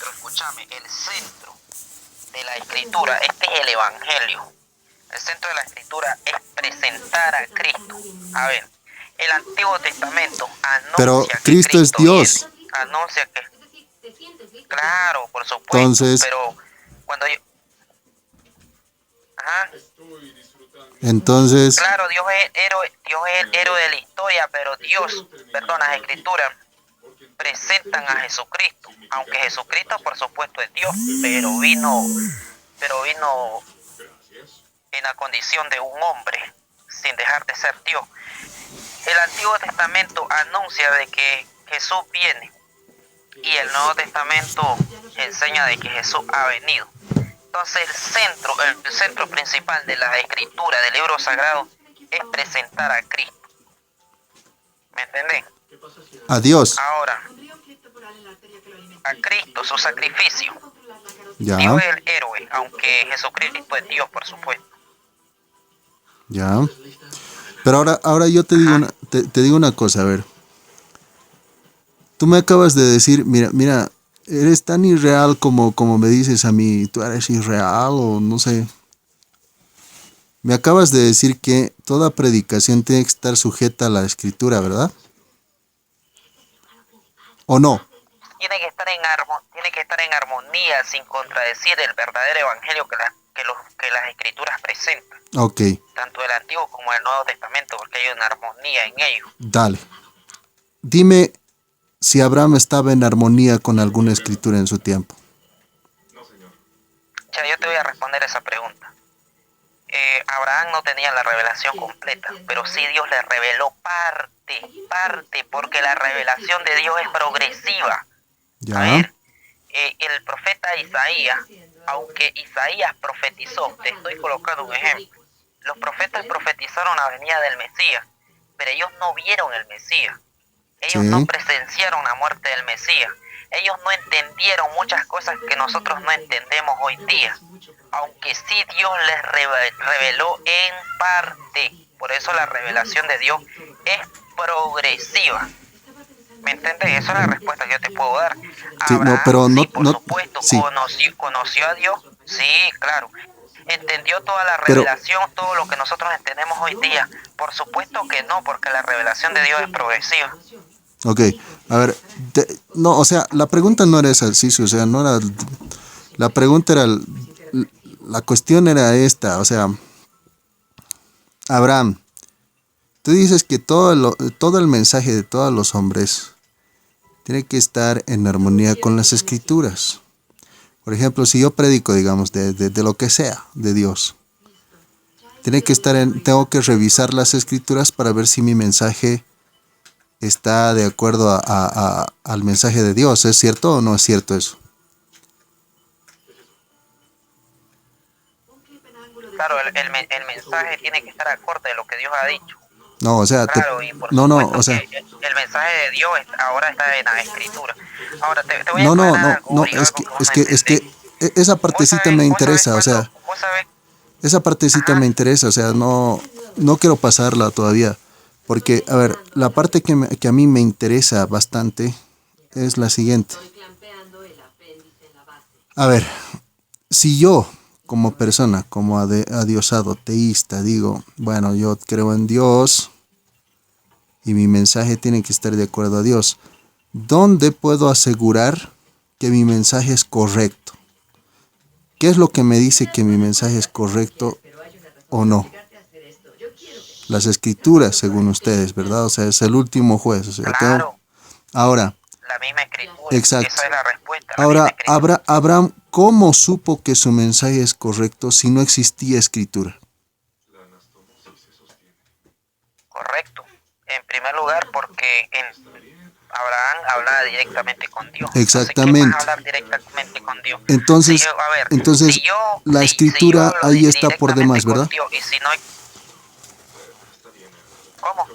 centro, escúchame, el centro de la escritura, este es el evangelio. El centro de la escritura es presentar a Cristo. A ver, el Antiguo Testamento anuncia Pero que Cristo es Dios. viene, anuncia que, claro, por supuesto, Entonces, pero cuando yo, ajá, entonces, claro, Dios es el héroe de la historia, pero Dios, perdón, las escrituras presentan a Jesucristo, aunque Jesucristo por supuesto es Dios, pero vino en la condición de un hombre, sin dejar de ser Dios. El Antiguo Testamento anuncia de que Jesús viene y el Nuevo Testamento enseña de que Jesús ha venido. Entonces el centro principal de la escritura del libro sagrado es presentar a Cristo. ¿Me entendés? a Dios. Ahora, a Cristo, su sacrificio. Ya, Dios es el héroe, aunque Jesucristo es Dios, por supuesto. ya. Pero ahora yo te digo te digo una cosa, a ver. Tú me acabas de decir, mira, eres tan irreal como me dices a mí, tú eres irreal o no sé. Me acabas de decir que toda predicación tiene que estar sujeta a la escritura, ¿verdad? ¿O no? Tiene que estar en armonía, sin contradecir el verdadero evangelio que las escrituras presentan. Ok, Tanto el Antiguo como el Nuevo Testamento, porque hay una armonía en ellos. dale. Dime si Abraham estaba en armonía con alguna escritura en su tiempo. Ya, yo te voy a responder esa pregunta. Abraham no tenía la revelación completa, pero sí Dios le reveló parte, porque la revelación de Dios es progresiva. A Ya, ver, el profeta Isaías, aunque Isaías profetizó, te estoy colocando un ejemplo, los profetas profetizaron la venida del Mesías, pero ellos no vieron el Mesías, ellos no sí, presenciaron la muerte del Mesías, ellos no entendieron muchas cosas que nosotros no entendemos hoy día, aunque sí Dios les reveló en parte. Por eso la revelación de Dios es progresiva. ¿Me entiendes? Esa es la respuesta que yo te puedo dar. sí, no, Abraham, pero sí, no, por supuesto, sí, conoció a Dios. Sí, claro. ¿Entendió toda la pero, revelación, todo lo que nosotros entendemos hoy día? Por supuesto que no, porque la revelación de Dios es progresiva. ok, a ver, no, o sea, la pregunta no era esa, sí, sí, o sea, no era, la pregunta era, la cuestión era esta, o sea, Abraham, tú dices que todo el mensaje de todos los hombres tiene que estar en armonía con las escrituras. Por ejemplo, si yo predico, digamos, de lo que sea, de Dios, tengo que revisar las escrituras para ver si mi mensaje está de acuerdo al mensaje de Dios. ¿Es cierto o no es cierto eso? Claro, el mensaje tiene que estar acorde de lo que Dios ha dicho. No, o sea, Claro, y por no, no, supuesto o que sea, el mensaje de Dios ahora está en la escritura. Ahora te voy a no, no, aclarar no, algo, no, y algo que vos no es que entendés. esa partecita me Vos sabés interesa, o cuándo, sea, vos sabés, esa partecita me ajá, interesa, o sea, no quiero pasarla todavía, porque, a ver, la parte que a mí me interesa bastante es la siguiente. A ver, si yo, como persona, como adiosado, teísta, digo, bueno, yo creo en Dios y mi mensaje tiene que estar de acuerdo a Dios, ¿dónde puedo asegurar que mi mensaje es correcto? ¿Qué es lo que me dice que mi mensaje es correcto o no? Las escrituras, según ustedes, ¿verdad? O sea, es el último juez. O sea, claro, ahora, la misma escritura, exacto. esa es la respuesta, la misma Ahora, escritura. Abraham, ¿cómo supo que su mensaje es correcto si no existía escritura? Correcto. En primer lugar, porque Abraham hablaba directamente con Dios. Entonces, ¿qué más Exactamente. hablar directamente con Dios? Si Entonces, yo, a ver, entonces la si yo escritura hablo ahí está por directamente demás, con ¿verdad? Dios y si no hay, ¿cómo?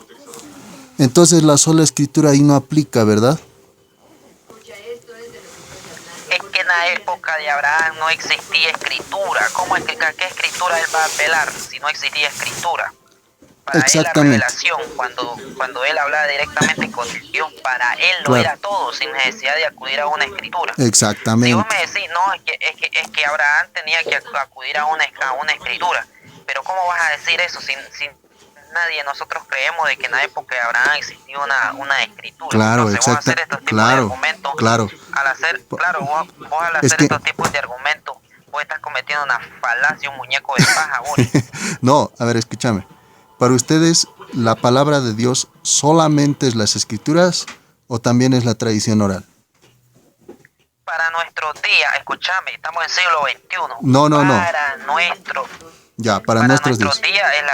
Entonces la sola escritura ahí no aplica, ¿verdad? Es que en la época de Abraham no existía escritura. ¿Cómo es que a qué escritura él va a apelar si no existía escritura? Para él la Exactamente. revelación, cuando él hablaba directamente con Dios, para él lo Claro. era todo, sin necesidad de acudir a una escritura. Si vos Exactamente. me decís, no, es que Abraham tenía que acudir a una escritura, pero ¿cómo vas a decir eso sin nadie? Nosotros creemos de que en la época de Abraham existía una escritura. Claro, Entonces vos exacta. hacer estos tipos de Claro, argumentos, claro. al hacer, claro, vos al Es hacer que estos tipos de argumentos, vos estás cometiendo una falacia, un muñeco de paja, vos. no, a ver, escúchame. Para ustedes, ¿la palabra de Dios solamente es las escrituras o también es la tradición oral? Para nuestros días, escúchame, estamos en siglo XXI. No, no, no. Ya, para Para nuestros nuestros días. días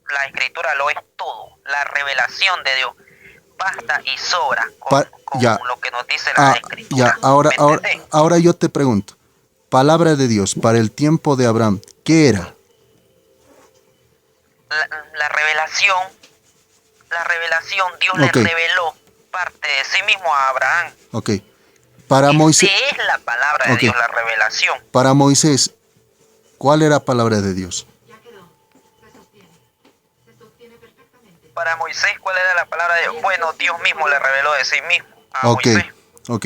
la escritura lo es todo, la revelación de Dios basta y sobra con Ya. lo que nos dice la escritura. Ya, ahora, ¿Me ahora, entendés? ahora yo te pregunto, palabra de Dios para el tiempo de Abraham, ¿qué era? La revelación, Dios Ok. le reveló parte de sí mismo a Abraham. Ok. Para Moisés, Esa es la palabra de Ok. Dios, la revelación. para Moisés, ¿cuál era palabra de Dios? Para Moisés, ¿cuál era la palabra de Dios? Bueno, Dios mismo le reveló de sí mismo a Ok, Moisés. ok.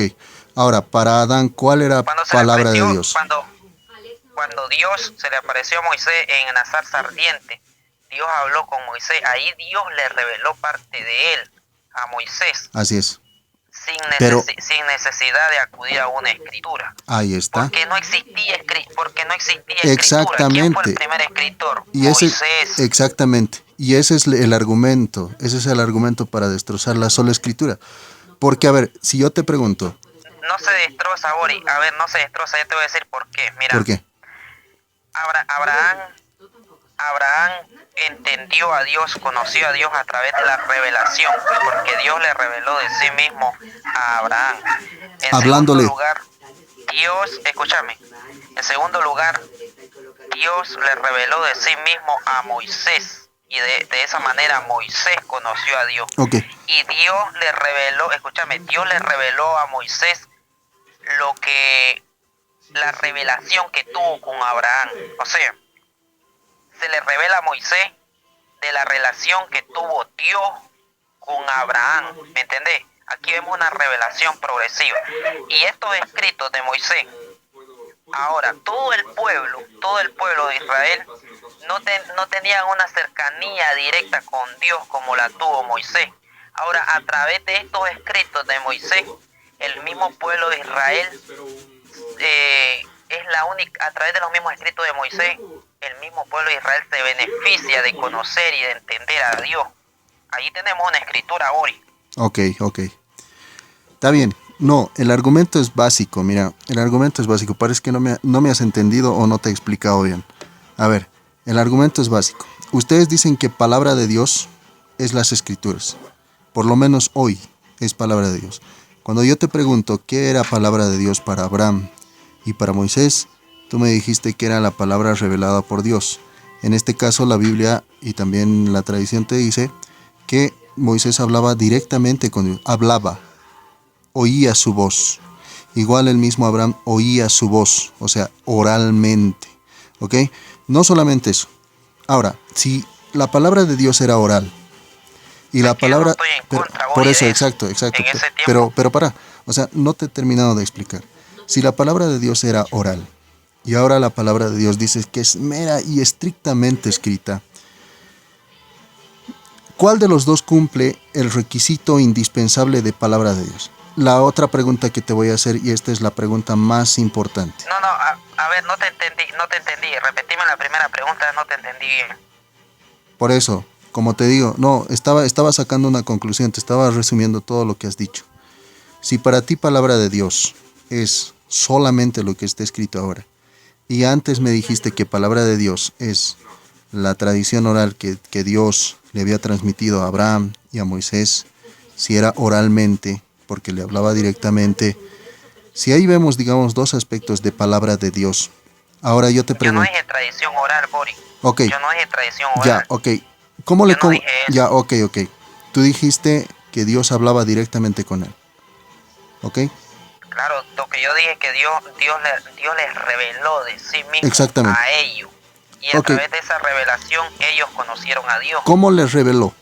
Ahora, para Adán, ¿cuál era Cuando se le palabra de apareció- Dios? Cuando Dios se le apareció a Moisés en la zarza ardiente, Dios habló con Moisés, ahí Dios le reveló parte de él a Moisés, Así es. sin Pero- necesidad de acudir a una escritura. Ahí está. Porque no existía escritura. Exactamente. ¿Quién fue el primer escritor? Y ese, Moisés. exactamente. Y ese es el argumento. Ese es el argumento para destrozar la sola escritura. Porque, a ver, si yo te pregunto, No se destroza, Bori. A ver, no se destroza. Ya te voy a decir por qué. Mira, ¿por qué? Abraham entendió a Dios, conoció a Dios a través de la revelación, porque Dios le reveló de sí mismo a Abraham. En Hablándole. segundo lugar, Dios, escúchame, en segundo lugar, Dios le reveló de sí mismo a Moisés, y de esa manera Moisés conoció a Dios. Ok. Y Dios le reveló, escúchame, Dios le reveló a Moisés la revelación que tuvo con Abraham. O sea, se le revela a Moisés de la relación que tuvo Dios con Abraham. ¿Me entendés? Aquí vemos una revelación progresiva. Y estos escritos de Moisés, ahora, todo el pueblo de Israel no tenían una cercanía directa con Dios como la tuvo Moisés. Ahora, a través de estos escritos de Moisés, el mismo pueblo de Israel es la única, a través de los mismos escritos de Moisés, el mismo pueblo de Israel se beneficia de conocer y de entender a Dios. Ahí tenemos una escritura, Ori. Ok, ok. Está bien. No, el argumento es básico, mira, el argumento es básico. Parece que no me has entendido o no te he explicado bien. A ver, el argumento es básico. Ustedes dicen que palabra de Dios es las escrituras. Por lo menos hoy es palabra de Dios. Cuando yo te pregunto qué era palabra de Dios para Abraham y para Moisés, tú me dijiste que era la palabra revelada por Dios. En este caso la Biblia y también la tradición te dice que Moisés hablaba directamente con Dios. Hablaba, oía su voz. Igual el mismo Abraham oía su voz, o sea, oralmente. ¿Ok? No solamente eso. Ahora, si la palabra de Dios era oral, y la Es que yo palabra... no estoy en contra, por Bori, eso, de eso. exacto. En ese tiempo. Pero para, o sea, no te he terminado de explicar. Si la palabra de Dios era oral, y ahora la palabra de Dios dice que es mera y estrictamente escrita, ¿cuál de los dos cumple el requisito indispensable de palabra de Dios? La otra pregunta que te voy a hacer, y esta es la pregunta más importante. No, a ver, no te entendí. Repetime la primera pregunta, no te entendí bien. Por eso, como te digo, no, estaba sacando una conclusión, te estaba resumiendo todo lo que has dicho. Si para ti palabra de Dios es solamente lo que está escrito ahora, y antes me dijiste que palabra de Dios es la tradición oral que Dios le había transmitido a Abraham y a Moisés, si era oralmente, porque le hablaba directamente, si ahí vemos, digamos, dos aspectos de palabra de Dios. Ahora yo te Yo no pregunto, dije tradición oral, Bori. ok, Yo no dije tradición oral. ya, ok, ¿cómo le... Yo no dije eso. Ya, ok, tú dijiste que Dios hablaba directamente con él, ¿ok? Claro, lo que yo dije que Dios les reveló de sí mismo Exactamente. a ellos. Y a Ok. través de esa revelación ellos conocieron a Dios. ¿Cómo les reveló?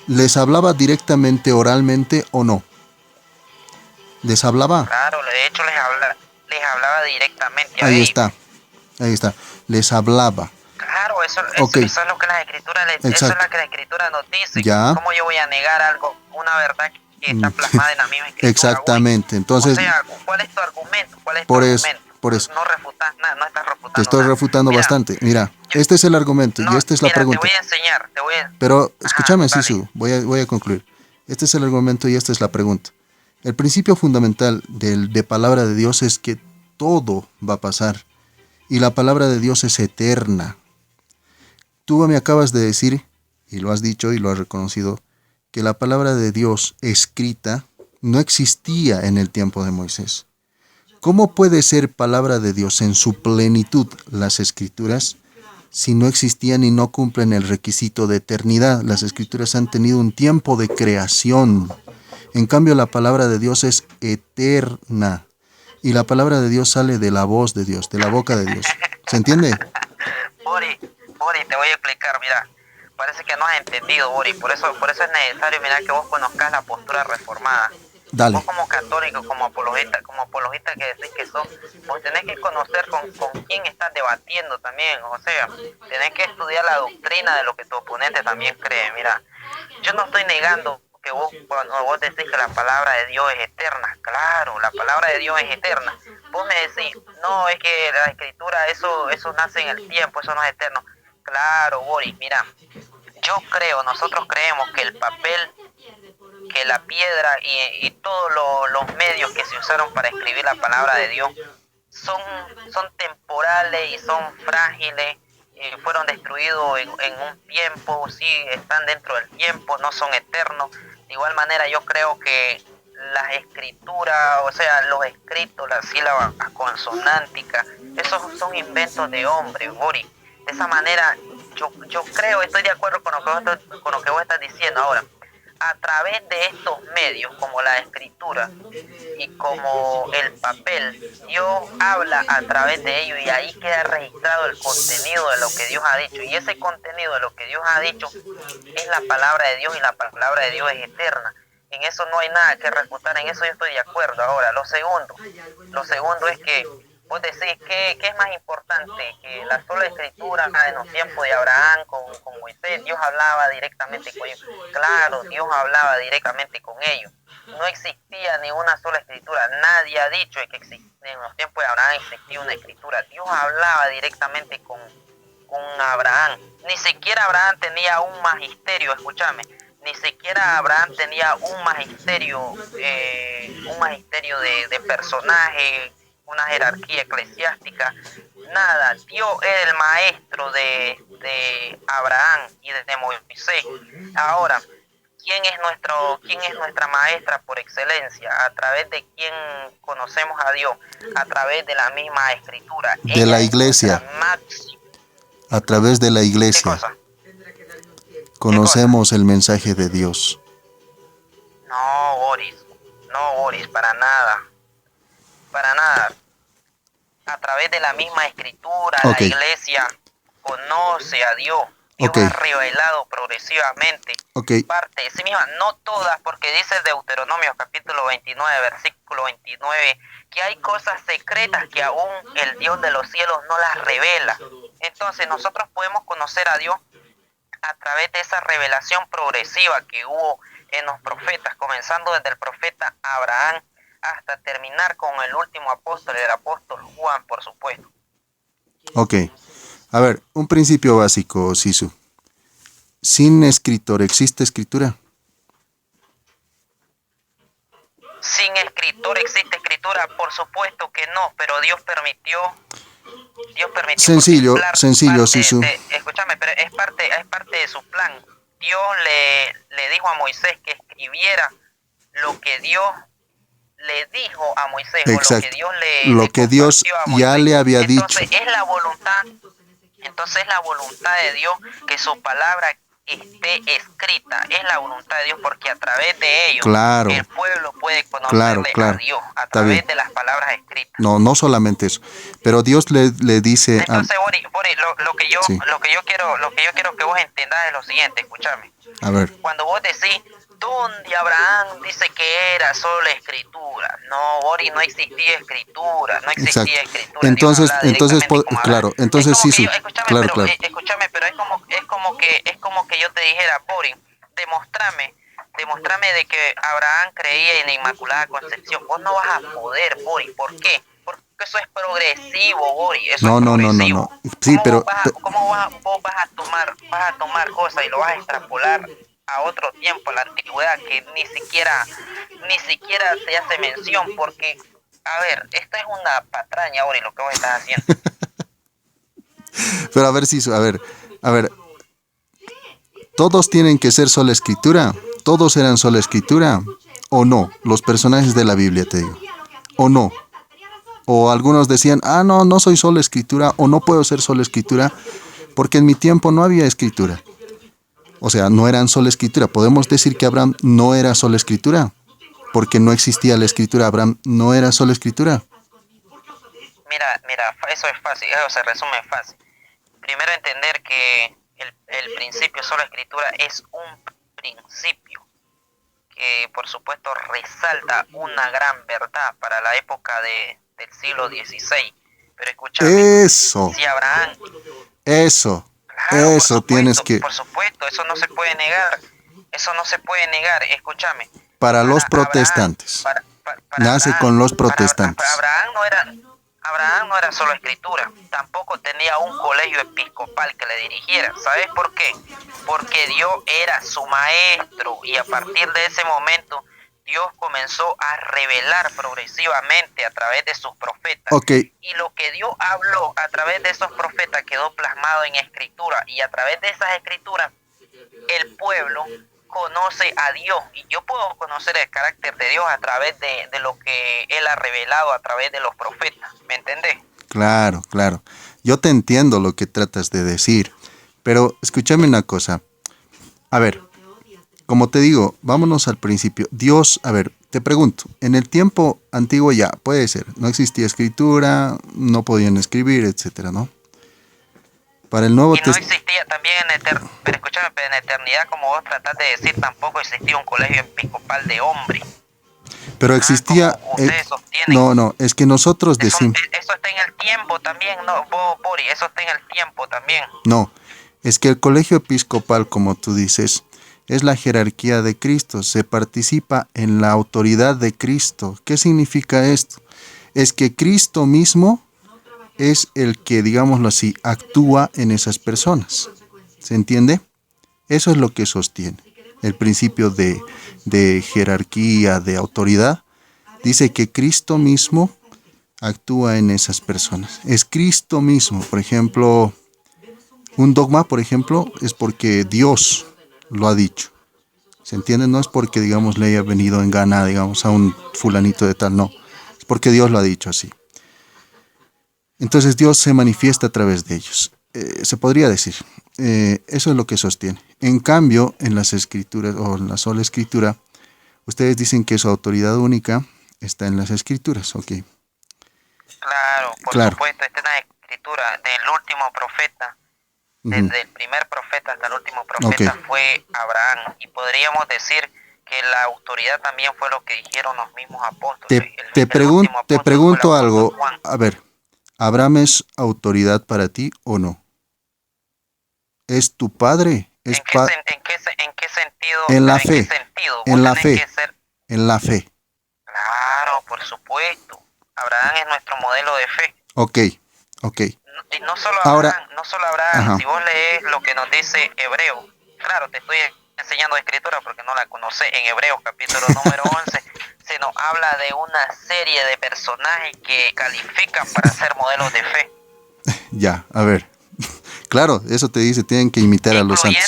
¿Les hablaba directamente, oralmente o no? ¿Les hablaba? Claro, de hecho les hablaba directamente a Ahí ellos. está, ahí está. Les hablaba. Claro, Ok, eso es lo que las escrituras, eso es exacto. lo que la escritura nos dice. Ya. ¿Cómo yo voy a negar algo, una verdad que está plasmada en la misma escritura? Exactamente. Uri? Entonces, O sea, ¿cuál es tu argumento? ¿Cuál es tu por eso, argumento? por eso. No refutas nada, no estás Te refutando estoy nada. refutando Mira, bastante. Mira, yo, este es el argumento y no, esta es la mira, te pregunta. voy a enseñar, te voy a... Pero Ajá, escúchame, dale. Sisu, voy a concluir. Este es el argumento y esta es la pregunta. El principio fundamental de palabra de Dios es que todo va a pasar y la palabra de Dios es eterna. Tú me acabas de decir, y lo has dicho y lo has reconocido, que la palabra de Dios escrita no existía en el tiempo de Moisés. ¿Cómo puede ser palabra de Dios en su plenitud las escrituras si no existían y no cumplen el requisito de eternidad? Las escrituras han tenido un tiempo de creación. En cambio, la palabra de Dios es eterna. Y la palabra de Dios sale de la voz de Dios, de la boca de Dios. ¿Se entiende? Bori, te voy a explicar, mira. Parece que no has entendido, Bori. Por eso es necesario, mira, que vos conozcas la postura reformada. Dale. Vos como católico, como apologista que decís que sos, vos tenés que conocer con quién estás debatiendo también. O sea, tenés que estudiar la doctrina de lo que tu oponente también cree. Mira, yo no estoy negando que vos, cuando vos decís que la palabra de Dios es eterna, claro, la palabra de Dios es eterna. Vos me decís, no, es que la escritura, eso nace en el tiempo, eso no es eterno. Claro, Boris, mira, nosotros creemos que el papel, que la piedra y todos los medios que se usaron para escribir la palabra de Dios son temporales y son frágiles, fueron destruidos en un tiempo, sí, están dentro del tiempo, no son eternos. De igual manera yo creo que las escrituras, o sea, los escritos, las sílabas consonánticas, esos son inventos de hombre, Boris. De esa manera yo creo, estoy de acuerdo con lo que vos estás diciendo ahora. A través de estos medios, como la escritura y como el papel, Dios habla a través de ellos y ahí queda registrado el contenido de lo que Dios ha dicho. Y ese contenido de lo que Dios ha dicho es la palabra de Dios y la palabra de Dios es eterna. En eso no hay nada que refutar, en eso yo estoy de acuerdo. Ahora, lo segundo es que vos decís que es más importante que la sola escritura en los tiempos de Abraham con Moisés. Dios hablaba directamente con ellos. Claro, Dios hablaba directamente con ellos. No existía ni una sola escritura. Nadie ha dicho que en los tiempos de Abraham existía una escritura. Dios hablaba directamente con Abraham. Ni siquiera Abraham tenía un magisterio, escúchame. Ni siquiera Abraham tenía un magisterio de personaje, una jerarquía eclesiástica, nada. Dios es el maestro de Abraham y de Moisés. Ahora, ¿quién es nuestra maestra por excelencia? ¿A través de quién conocemos a Dios? A través de la misma escritura. De la iglesia. A través de la iglesia. ¿Qué cosa? Conocemos el mensaje de Dios. No, Boris, para nada. Para nada. A través de la misma escritura, Okay. la iglesia conoce a Dios. Dios Okay. ha revelado progresivamente. Okay. Parte de sí misma, no todas, porque dice Deuteronomio capítulo 29, versículo 29, que hay cosas secretas que aún el Dios de los cielos no las revela. Entonces nosotros podemos conocer a Dios a través de esa revelación progresiva que hubo en los profetas, comenzando desde el profeta Abraham hasta terminar con el último apóstol, el apóstol Juan, por supuesto. Ok. A ver, un principio básico, Sisu. Sin escritor, ¿existe escritura? Sin escritor existe escritura, por supuesto que no, pero Dios permitió Sencillo, parte Sisu. Escúchame, pero es parte de su plan. Dios le dijo a Moisés que escribiera lo que Dios le dijo a Moisés. Exacto. O lo que Dios lo que Dios ya le había Entonces, dicho. Entonces es la voluntad de Dios que su palabra esté escrita, es la voluntad de Dios, porque a través de ello Claro, el pueblo puede claro, conocerle a claro. Dios, a Está bien. través de las palabras escritas. No, no solamente eso. Pero Dios le dice a... Entonces, Boris, Sí, lo que yo quiero que vos entendas es lo siguiente, escúchame. a ver. Cuando vos decís, ¿dónde Abraham dice que era solo escritura? No, Boris, no existía escritura, no Exacto. existía escritura. Dios hablaba Entonces, directamente con Abraham. claro, Es entonces como sí, que sí. yo, escúchame, Claro, claro. pero es como que yo te dijera, Boris, demostrame de que Abraham creía en la Inmaculada Concepción. Vos no vas a poder, Boris. ¿Por qué? Porque eso es progresivo, Boris. Eso es No, no, no, no, progresivo. no. Sí, pero... Vos vas a tomar cosas y lo vas a extrapolar a otro tiempo, a la antigüedad, que ni siquiera se hace mención? Porque, a ver, esto es una patraña, Boris, lo que vos estás haciendo. Pero a ver si... a ver. ¿Todos tienen que ser sola escritura? ¿Todos eran sola escritura? ¿O no? Los personajes de la Biblia, te digo. ¿O no? O algunos decían, no, no soy sola escritura, o no puedo ser sola escritura, porque en mi tiempo no había escritura. O sea, no eran sola escritura. ¿Podemos decir que Abraham no era sola escritura? Porque no existía la escritura. ¿Abraham no era sola escritura? Mira, eso es fácil, eso se resume fácil. Primero entender que el principio sola escritura es un principio que por supuesto resalta una gran verdad para la época del siglo XVI. Pero escúchame, Eso, si Abraham, eso, claro, eso tienes que... por supuesto, eso no se puede negar, escúchame. Para los Abraham, protestantes. para Nace Abraham, con los protestantes. Abraham no era solo escritura, tampoco tenía un colegio episcopal que le dirigiera. ¿Sabes por qué? Porque Dios era su maestro, y a partir de ese momento Dios comenzó a revelar progresivamente a través de sus profetas. Okay. Y lo que Dios habló a través de esos profetas quedó plasmado en escritura, y a través de esas escrituras el pueblo conoce a Dios, y yo puedo conocer el carácter de Dios a través de lo que Él ha revelado a través de los profetas. ¿Me entendés? Claro, claro. Yo te entiendo lo que tratas de decir, pero escúchame una cosa. A ver, como te digo, vámonos al principio. Dios, a ver, te pregunto, en el tiempo antiguo ya, puede ser, no existía escritura, no podían escribir, etcétera, ¿no? Para el Nuevo Testamento. Y no existía también pero escúchame, pero en la eternidad, como vos tratás de decir, tampoco existía un colegio episcopal de hombres. Pero existía... no, es que nosotros decimos... Eso está en el tiempo también, ¿no, Boris? Eso está en el tiempo también. No, es que el colegio episcopal, como tú dices, es la jerarquía de Cristo. Se participa en la autoridad de Cristo. ¿Qué significa esto? Es que Cristo mismo es el que, digámoslo así, actúa en esas personas. ¿Se entiende? Eso es lo que sostiene. El principio de jerarquía, de autoridad, dice que Cristo mismo actúa en esas personas. Es Cristo mismo. Por ejemplo, un dogma, por ejemplo, es porque Dios lo ha dicho. ¿Se entiende? No es porque, digamos, le haya venido en gana, digamos, a un fulanito de tal, no. Es porque Dios lo ha dicho así. Entonces Dios se manifiesta a través de ellos. Se podría decir. Eso es lo que sostiene. En cambio, en las escrituras o en la sola escritura, ustedes dicen que su autoridad única está en las escrituras, ¿ok? Claro, por supuesto, está en la escritura del último profeta. Desde el primer profeta hasta el último profeta fue Abraham. Y podríamos decir que la autoridad también fue lo que dijeron los mismos apóstoles. Te pregunto algo. A ver, ¿Abraham es autoridad para ti o no? ¿Es tu padre? ¿En qué sentido? En la fe. En la fe. En la fe. Claro, por supuesto. Abraham es nuestro modelo de fe. Ok. Y no solo Abraham, si vos lees lo que nos dice Hebreo, claro, te estoy enseñando escritura porque no la conoces, en Hebreos capítulo número 11, se nos habla de una serie de personajes que califican para ser modelos de fe. Ya, a ver. Claro, eso te dice, tienen que imitar a los santos.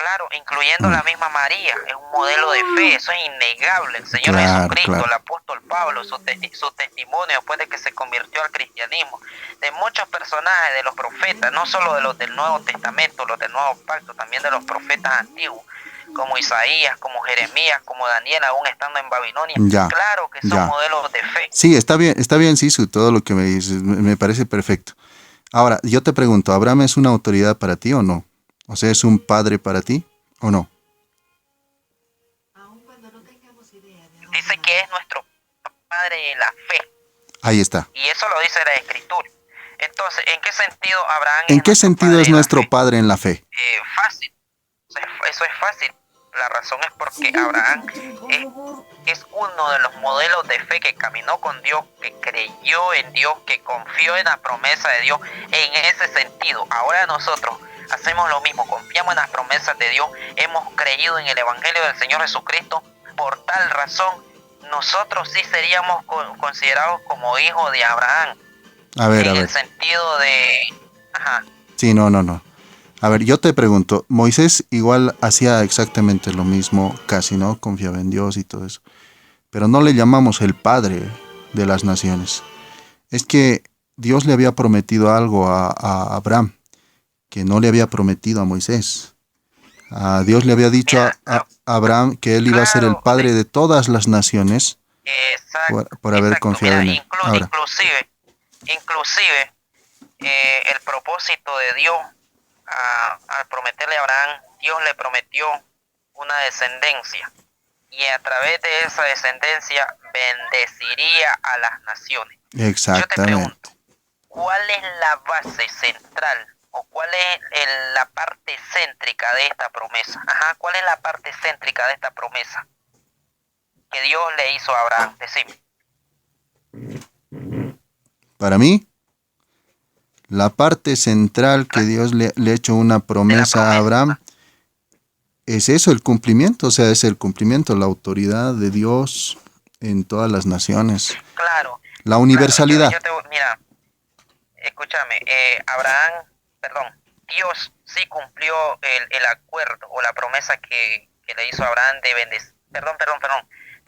Claro, incluyendo la misma María, es un modelo de fe, eso es innegable. El Señor Claro, Jesucristo, claro. el apóstol Pablo, su testimonio después de que se convirtió al cristianismo, de muchos personajes, de los profetas, no solo de los del Nuevo Testamento, los del Nuevo Pacto, también de los profetas antiguos, como Isaías, como Jeremías, como Daniel, aún estando en Babilonia. Ya, Claro que son ya. modelos de fe. Sí, está bien, Sisu, todo lo que me dices, me parece perfecto. Ahora, yo te pregunto, ¿Abraham es una autoridad para ti o no? O sea, ¿es un padre para ti o no? Dice que es nuestro padre de la fe. Ahí está. Y eso lo dice la Escritura. Entonces, ¿en qué sentido Abraham ¿En es qué nuestro sentido padre es de la nuestro fe? padre en la fe? Fácil. O sea, eso es fácil. La razón es porque Abraham es uno de los modelos de fe que caminó con Dios, que creyó en Dios, que confió en la promesa de Dios. En ese sentido, ahora nosotros hacemos lo mismo, confiamos en las promesas de Dios, hemos creído en el Evangelio del Señor Jesucristo. Por tal razón, nosotros sí seríamos considerados como hijos de Abraham. A ver. En el sentido de... Ajá. Sí, no. A ver, yo te pregunto, Moisés igual hacía exactamente lo mismo, casi, ¿no? Confiaba en Dios y todo eso. Pero no le llamamos el padre de las naciones. Es que Dios le había prometido algo a Abraham, que no le había prometido a Moisés. Dios le había dicho a Abraham que él iba a ser el padre de todas las naciones por haber confiado en él. Ahora, Inclusive, el propósito de Dios al prometerle a Abraham, Dios le prometió una descendencia y a través de esa descendencia bendeciría a las naciones. Exactamente. Yo te pregunto, ¿cuál es la base central o cuál es la parte céntrica de esta promesa? ¿Cuál es la parte céntrica de esta promesa que Dios le hizo a Abraham? Decime. Para mí, la parte central que Dios le ha hecho una promesa a Abraham es eso, el cumplimiento, o sea, es el cumplimiento, la autoridad de Dios en todas las naciones. Claro. La universalidad. Claro, mira, escúchame, Dios sí cumplió el acuerdo o la promesa que le hizo a Abraham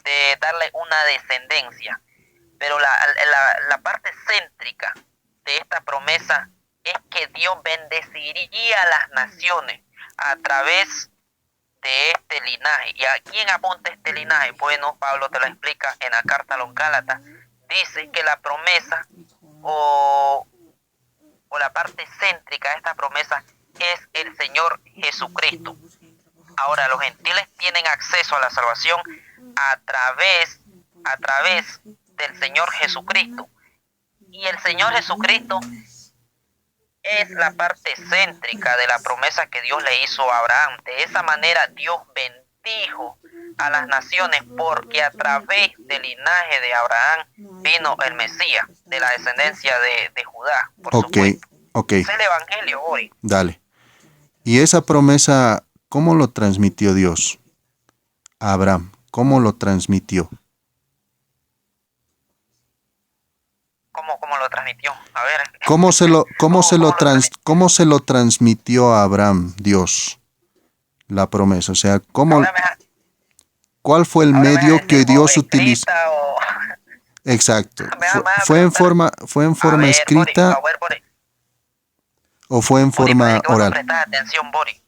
de darle una descendencia. Pero la parte céntrica de esta promesa es que Dios bendeciría a las naciones a través de este linaje. ¿Y a quién apunta este linaje? Bueno, Pablo te lo explica en la carta a los Gálatas. Dice que la promesa o la parte céntrica de esta promesa es el Señor Jesucristo. Ahora, los gentiles tienen acceso a la salvación a través del Señor Jesucristo. Y el Señor Jesucristo es la parte céntrica de la promesa que Dios le hizo a Abraham. De esa manera Dios bendijo a las naciones porque a través del linaje de Abraham vino el Mesías, de la descendencia de Judá, por supuesto. Es el Evangelio hoy. Dale. Y esa promesa, ¿cómo lo transmitió Dios a Abraham? ¿Cómo lo transmitió? ¿Cómo lo transmitió? A ver. ¿Cómo se lo transmitió a Abraham Dios la promesa? O sea, ¿cuál fue el medio que Dios utilizó? Exacto. ¿Fue en forma escrita o fue en forma oral? Prestar atención, Boris.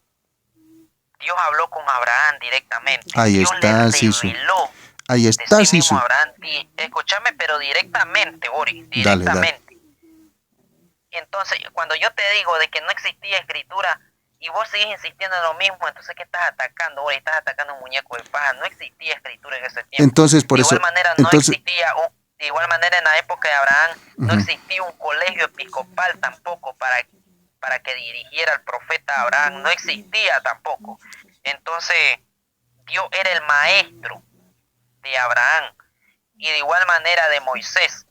Dios habló con Abraham directamente. Ahí Dios está, le Sisu. reveló Ahí está, Sisu. Abraham, escúchame, pero directamente, Boris, directamente. Dale. Entonces, cuando yo te digo de que no existía escritura y vos sigues insistiendo en lo mismo, entonces ¿qué estás atacando, Boris? Estás atacando un muñeco de paja. No existía escritura en ese tiempo. Entonces, por eso. De igual manera, en la época de Abraham no existía un colegio episcopal tampoco para que dirigiera al profeta Abraham. No existía tampoco. Entonces, Dios era el maestro de Abraham y de igual manera de Moisés.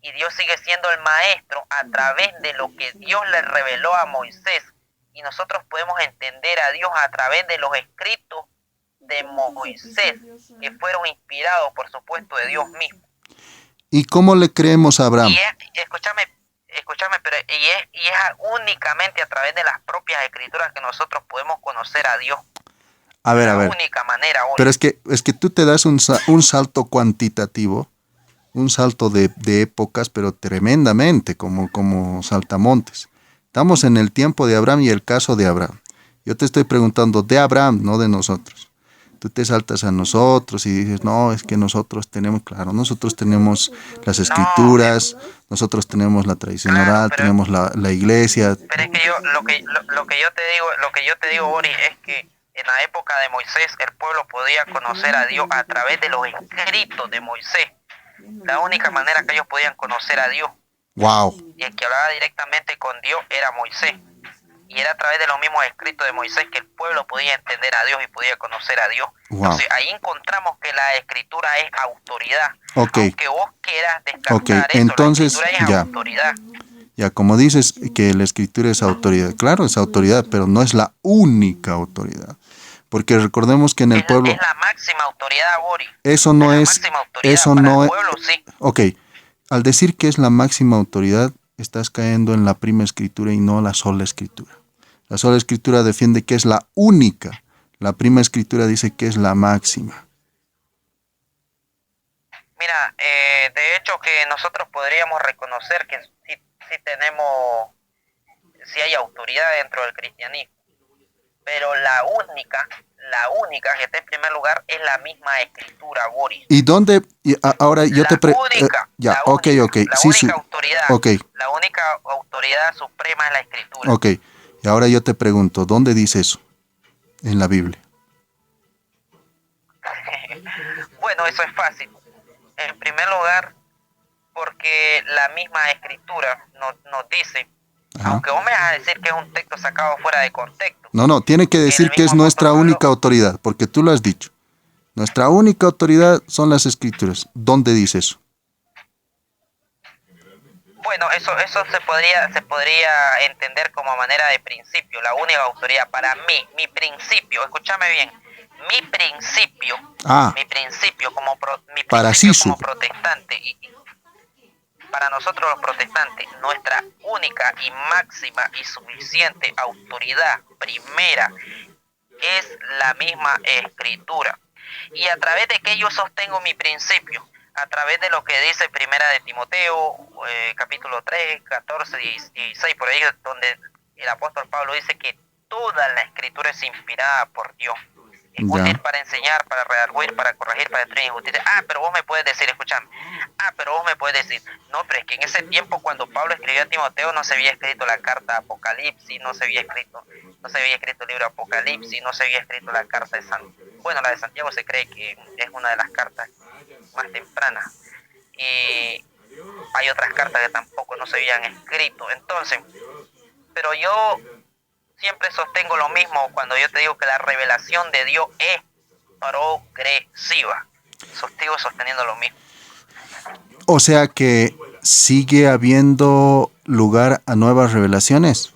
Y Dios sigue siendo el maestro a través de lo que Dios le reveló a Moisés. Y nosotros podemos entender a Dios a través de los escritos de Moisés, que fueron inspirados, por supuesto, de Dios mismo. ¿Y cómo le creemos a Abraham? Escúchame, pero es únicamente a través de las propias escrituras que nosotros podemos conocer a Dios. A ver, La a ver. única manera, Ori. Pero es que tú te das un salto cuantitativo, un salto de épocas, pero tremendamente, como saltamontes. Estamos en el tiempo de Abraham y el caso de Abraham. Yo te estoy preguntando de Abraham, no de nosotros. Tú te saltas a nosotros y dices, no, es que nosotros tenemos, claro, nosotros tenemos las No, escrituras, nosotros tenemos la tradición claro, oral, tenemos la iglesia. pero es que yo, lo que yo te digo, Ori, es que en la época de Moisés el pueblo podía conocer a Dios a través de los escritos de Moisés. La única manera que ellos podían conocer a Dios Wow, y el que hablaba directamente con Dios era Moisés. Y era a través de los mismos escritos de Moisés que el pueblo podía entender a Dios y podía conocer a Dios. wow. Entonces ahí encontramos que la escritura es autoridad. Ok. Aunque vos quieras descartar Ok, eso, entonces, la escritura es ya. autoridad. Ya, como dices que la escritura es autoridad, claro, es autoridad, pero no es la única autoridad. Porque recordemos que en el pueblo... Es la máxima autoridad, Bori. Eso no la es... máxima autoridad Eso para no el es... pueblo, sí. Ok, al decir que es la máxima autoridad, estás cayendo en la prima escritura y no la sola escritura. La sola escritura defiende que es la única. La prima escritura dice que es la máxima. Mira, de hecho que nosotros podríamos reconocer que sí tenemos, sí hay autoridad dentro del cristianismo, pero la única que está en primer lugar es la misma escritura, Boris. ¿Y dónde? Ahora yo te ya, la ok, única, ok. la Sí, única sí. autoridad, Ok, la única autoridad suprema es la escritura. ok. Y ahora yo te pregunto, ¿dónde dice eso en la Biblia? Bueno, eso es fácil. En primer lugar, porque la misma escritura nos dice, Ajá. aunque vos me vas a decir que es un texto sacado fuera de contexto. No, tiene que decir que es nuestra única autoridad, porque tú lo has dicho. Nuestra única autoridad son las escrituras. ¿Dónde dice eso? Bueno, eso se podría entender como manera de principio, la única autoridad para mí, mi principio, escúchame bien, mi principio como protestante y para nosotros los protestantes, nuestra única y máxima y suficiente autoridad primera es la misma escritura. Y a través de que yo sostengo mi principio, a través de lo que dice Primera de Timoteo, capítulo 3, 14, 16, por ahí donde el apóstol Pablo dice que toda la escritura es inspirada por Dios. Es útil para enseñar, para redarguir, para corregir, para destruir injusticia. Pero vos me puedes decir, escúchame, pero vos me puedes decir, no, pero es que en ese tiempo cuando Pablo escribió a Timoteo no se había escrito la carta de Apocalipsis, no se había escrito el libro de Apocalipsis, no se había escrito la carta de Santiago. Bueno, la de Santiago se cree que es una de las cartas más tempranas. Y hay otras cartas que tampoco no se habían escrito. Entonces, pero yo siempre sostengo lo mismo cuando yo te digo que la revelación de Dios es progresiva. Sigo sosteniendo lo mismo. O sea que sigue habiendo lugar a nuevas revelaciones.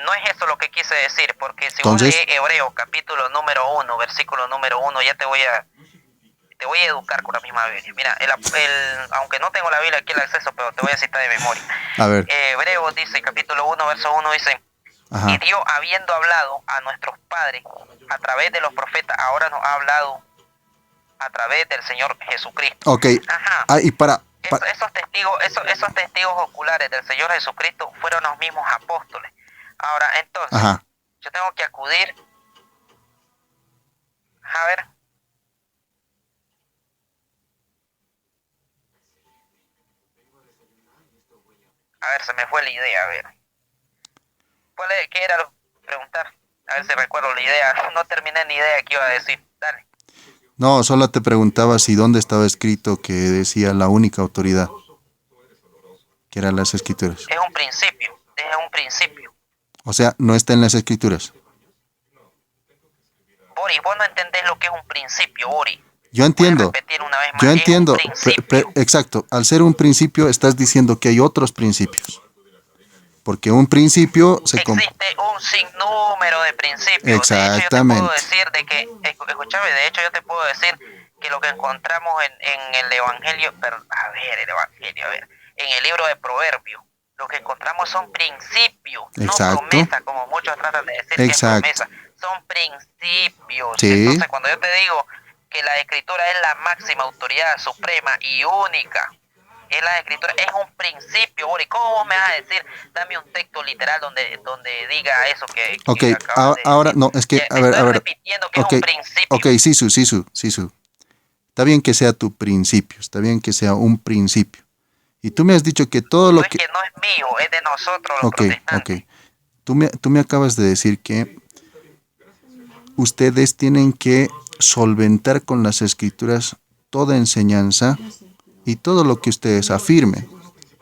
No es eso lo que quise decir, porque si Entonces, vos lees Hebreos capítulo número 1, versículo número 1, ya te voy a educar con la misma Biblia. Mira, aunque no tengo la Biblia aquí el acceso, pero te voy a citar de memoria. A ver. Hebreos dice, capítulo 1, verso 1, dice, ajá, y Dios, habiendo hablado a nuestros padres a través de los profetas, ahora nos ha hablado a través del Señor Jesucristo. Ok. Ajá. Y esos testigos oculares del Señor Jesucristo fueron los mismos apóstoles. Ahora, entonces, ajá, yo tengo que acudir, a ver, se me fue la idea, a ver. ¿Qué era lo que preguntar? A ver si recuerdo la idea. No terminé ni idea que iba a decir. Dale. No, solo te preguntaba si dónde estaba escrito que decía la única autoridad, que eran las escrituras. Es un principio. O sea, no está en las escrituras. Boris, vos no entendés lo que es un principio, Boris. Yo entiendo. Yo entiendo. Exacto. Al ser un principio, estás diciendo que hay otros principios. Porque un principio existe un sinnúmero de principios. Exactamente. De hecho, yo te puedo decir que lo que encontramos en el Evangelio, en el libro de Proverbios, lo que encontramos son principios, exacto, no promesas, como muchos tratan de decir. Exacto. Que es promesa. son principios. Sí. Entonces, cuando yo te digo que la escritura es la máxima autoridad suprema y única, es la escritura, es un principio, Uri. ¿Cómo vos me vas a decir? Dame un texto literal donde diga eso que Ok, acabas de ahora decir. no, es que, Ya, a me ver, estoy a ver. repitiendo que Ok, es un principio. ok, Sisu. Está bien que sea tu principio, está bien que sea un principio. Y tú me has dicho que todo No lo es que... que no es mío, es de nosotros los Ok, protestantes. Tú me acabas de decir que ustedes tienen que solventar con las escrituras toda enseñanza y todo lo que ustedes afirmen,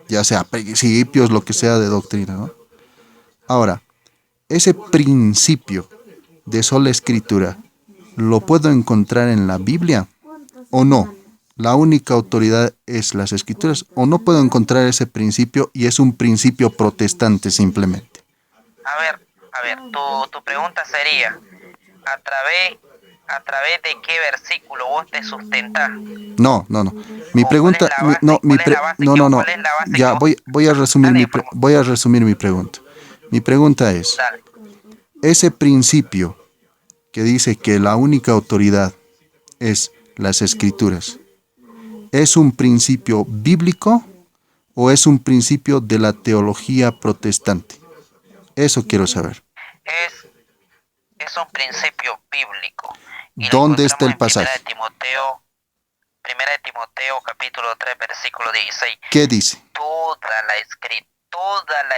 ya sea principios, lo que sea de doctrina, ¿no? Ahora, ese principio de sola escritura, ¿lo puedo encontrar en la Biblia o no? La única autoridad es las escrituras, o no puedo encontrar ese principio y es un principio protestante simplemente. A ver, tu pregunta sería, ¿a través, ¿a través de qué versículo vos te sustentás? No. Mi ¿O cuál es pregunta, la base? ¿Cuál es la base que no. cuál es la base que Ya vos? voy a resumir Dale, promo, voy a resumir mi pregunta. Mi pregunta es, dale. ese principio que dice que la única autoridad es las escrituras, ¿es un principio bíblico o es un principio de la teología protestante? Eso quiero saber. Es, es un principio bíblico y lo ¿Dónde está encontramos el en pasaje? Primera de Timoteo capítulo 3 versículo 16. ¿Qué dice? Toda la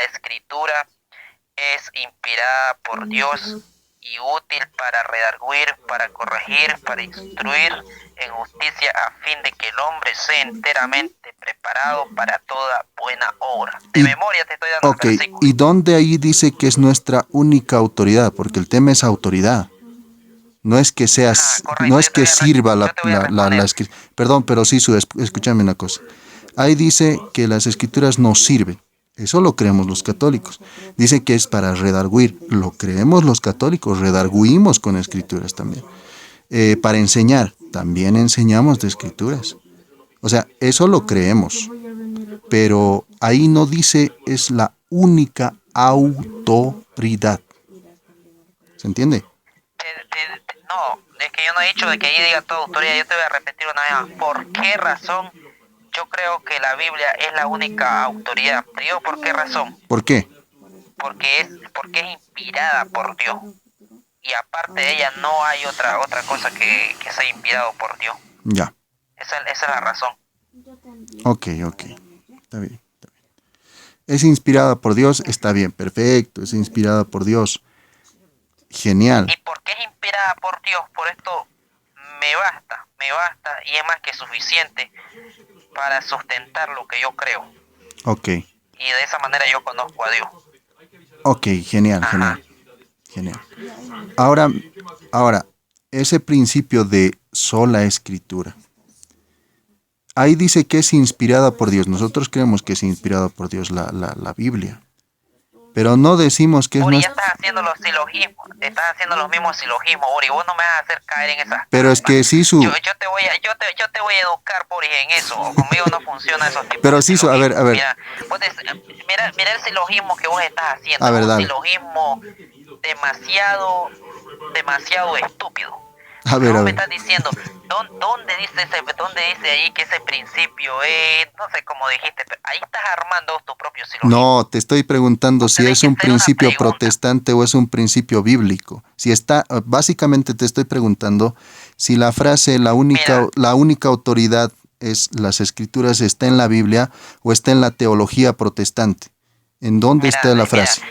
escritura es inspirada por Dios y útil para redarguir, para corregir, para instruir en justicia a fin de que el hombre sea enteramente preparado para toda buena obra. De Y, memoria te estoy dando ok, el versículo. ¿y dónde ahí dice que es nuestra única autoridad? Porque el tema es autoridad. No es que sea, no Correcto, es que sirva yo te voy a responder. Perdón, pero sí, escúchame una cosa. Ahí dice que las escrituras no sirven. Eso lo creemos los católicos. Dice que es para redarguir. Lo creemos los católicos. Redarguimos con escrituras también. Para enseñar. También enseñamos de escrituras. O sea, eso lo creemos. Pero ahí no dice es la única autoridad. ¿Se entiende? No, es que yo no he dicho de que ahí diga toda autoridad. Yo te voy a repetir una vez más. ¿Por qué razón yo creo que la Biblia es la única autoridad? Te digo por qué razón. ¿Por qué? Porque es inspirada por Dios. Y aparte de ella no hay otra cosa que sea inspirado por Dios. Ya. Esa es la razón. Ok. Está bien. Es inspirada por Dios, está bien, perfecto. Es inspirada por Dios. Genial. Y porque es inspirada por Dios, por esto me basta y es más que suficiente para sustentar lo que yo creo. Ok. Y de esa manera yo conozco a Dios. Ok, genial. Ahora, ese principio de sola escritura. Ahí dice que es inspirada por Dios. Nosotros creemos que es inspirada por Dios la Biblia. Pero no decimos que es Uri, ya nuestra... estás haciendo los silogismos, estás haciendo los mismos silogismos, Uri, vos no me vas a hacer caer en esas Pero es que Sisu... Yo te voy a educar, Uri, en eso, conmigo no funciona esos tipos Pero de Sisu, a ver. Mira el silogismo que vos estás haciendo, A ver, es un dale. silogismo demasiado estúpido. A ver. Me estás diciendo, ¿dónde dice ahí que ese principio es, no sé cómo dijiste, pero ahí estás armando tu propio silogismo? No, te estoy preguntando si Tenés es que un hacer una principio pregunta. protestante o es un principio bíblico. Básicamente te estoy preguntando si la frase la única autoridad es las escrituras está en la Biblia o está en la teología protestante. ¿En dónde está la frase?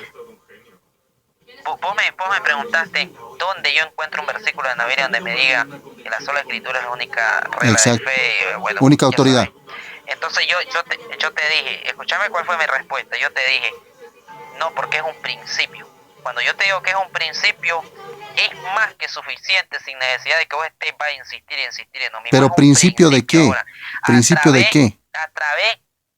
Vos me preguntaste dónde yo encuentro un versículo en la Biblia donde me diga que la sola escritura es la única regla Exacto. de fe, Única autoridad. sabes. Entonces yo te dije, escúchame cuál fue mi respuesta. Yo te dije, no, porque es un principio. Cuando yo te digo que es un principio, es más que suficiente sin necesidad de que vos estés va a insistir en lo mismo. Pero Es un principio de qué? Ahora, ¿Principio de qué?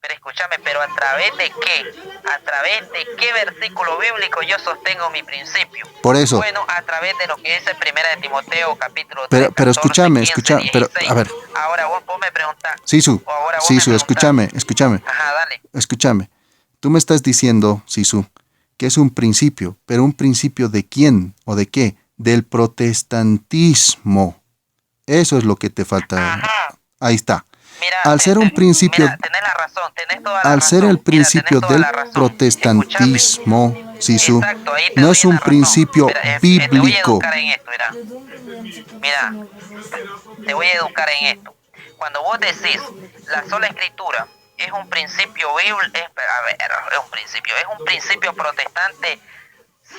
pero escúchame, pero ¿a través de qué? ¿A través de qué versículo bíblico yo sostengo mi principio? Por eso. Bueno, a través de lo que dice Primera de Timoteo, capítulo 3, Pero 14, escúchame, 15, pero 16. a ver. Ahora vos me preguntás. Sisu, escúchame. Ajá, dale. Escúchame. Tú me estás diciendo, Sisu, que es un principio, pero ¿un principio de quién o de qué? del protestantismo. Eso es lo que te falta. Ajá. Ahí está. Mira, Al ser un principio, mira, tenés la razón, tenés toda la al ser razón. el Mira, principio tenés toda del la razón. protestantismo, Sisu, Exacto, ahí te no doy es una un razón. principio Mira, te voy a bíblico. educar en esto, mira. Mira, te voy a educar en esto. Cuando vos decís la sola escritura es un principio bíblico, es un principio protestante. Sí,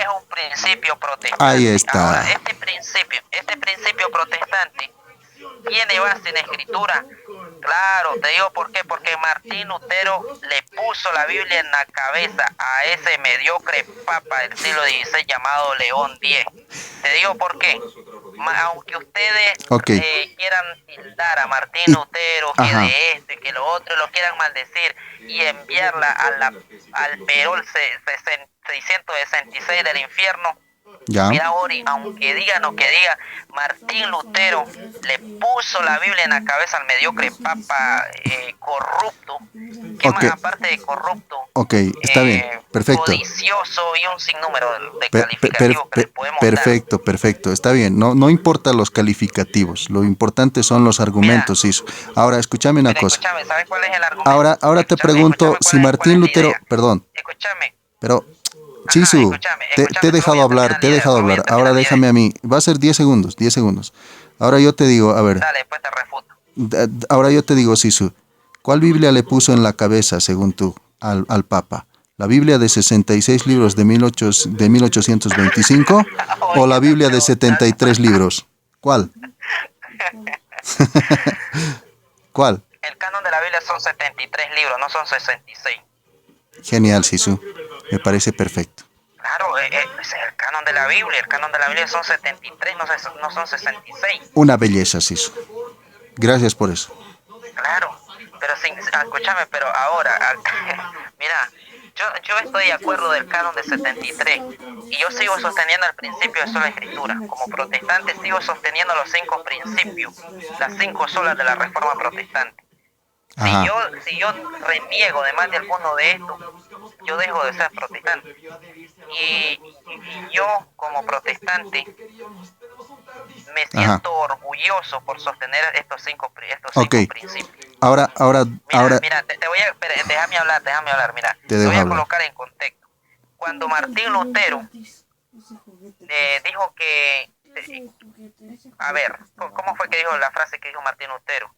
es un principio protestante. Ahí Ahora, está. este principio protestante tiene base en escritura. Claro, te digo por qué, porque Martín Lutero le puso la Biblia en la cabeza a ese mediocre papa del siglo XVI llamado León X. Te digo por qué. Aunque ustedes Ok. quieran tildar a Martín Y, Lutero que ajá. de esto y que lo otro, lo quieran maldecir y enviarla al Perol 666 del infierno, Ya. mira, Ori, aunque diga lo que diga, Martín Lutero le puso la Biblia en la cabeza al mediocre papa corrupto, que Ok. más aparte de corrupto, Ok, está bien. Perfecto. codicioso y un sinnúmero de Per- per- calificativos que le per- podemos dar. perfecto, perfecto. Está bien. No, no importa los calificativos. Lo importante son los Mira, argumentos, Sisu. Ahora, escúchame una mira, cosa. escúchame, ¿sabes cuál es el argumento? Ahora te pregunto si Cuál es Martín la Lutero, idea. perdón, Escúchame, pero ajá, Sisu, te he solo voy dejado a hablar, terminar te la he idea, dejado solo voy a hablar. Ahora terminar la idea. déjame a mí. Va a ser 10 segundos, 10 segundos. Ahora yo te digo, a ver, Dale, después te refuto. ahora yo te digo, Sisu, ¿cuál Biblia le puso en la cabeza, según tú, al Papa? ¿La Biblia de 66 libros de 1825 o la Oye, me Biblia de preguntas. 73 libros? ¿Cuál? ¿Cuál? El canon de la Biblia son 73 libros, no son 66. Genial, Sisu. Me parece perfecto. Claro, ese es el canon de la Biblia. El canon de la Biblia son 73, no son 66. Una belleza, Sisu. Gracias por eso. Claro, pero escúchame, pero ahora, mira, yo estoy de acuerdo del canon de 73 y yo sigo sosteniendo el principio de sola escritura. Como protestante sigo sosteniendo los 5 principios, las 5 solas de la reforma protestante. Ajá. Si yo reniego de más de alguno de estos, yo dejo de ser protestante. Y yo como protestante me siento orgulloso por sostener estos cinco Ok. principios. Ahora, Mira, te voy a, déjame hablar, mira, te te dejo voy a hablar. colocar en contexto. Cuando Martín Lutero dijo que, a ver, ¿cómo fue que dijo la frase que dijo Martín Lutero?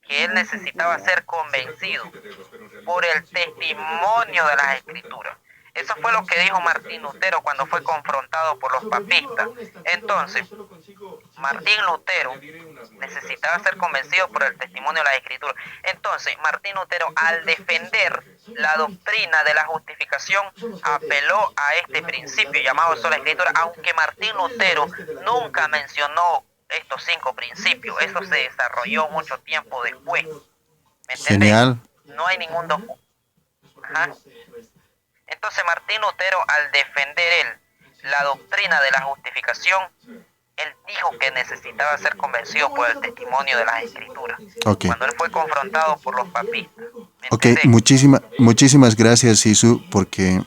Que él necesitaba ser convencido por el testimonio de las escrituras. Eso fue lo que dijo Martín Lutero cuando fue confrontado por los papistas. Entonces, Martín Lutero necesitaba ser convencido por el testimonio de las escrituras. Entonces, Martín Lutero, al defender la doctrina de la justificación, apeló a este principio llamado sola escritura, aunque Martín Lutero nunca mencionó estos 5 principios. Eso se desarrolló mucho tiempo después. ¿Me entendés? Genial. No hay ningún documento. Entonces Martín Lutero, al defender él la doctrina de la justificación, él dijo que necesitaba ser convencido por el testimonio de las escrituras. Ok. Cuando él fue confrontado por los papistas. Ok, muchísimas gracias, Sisu, porque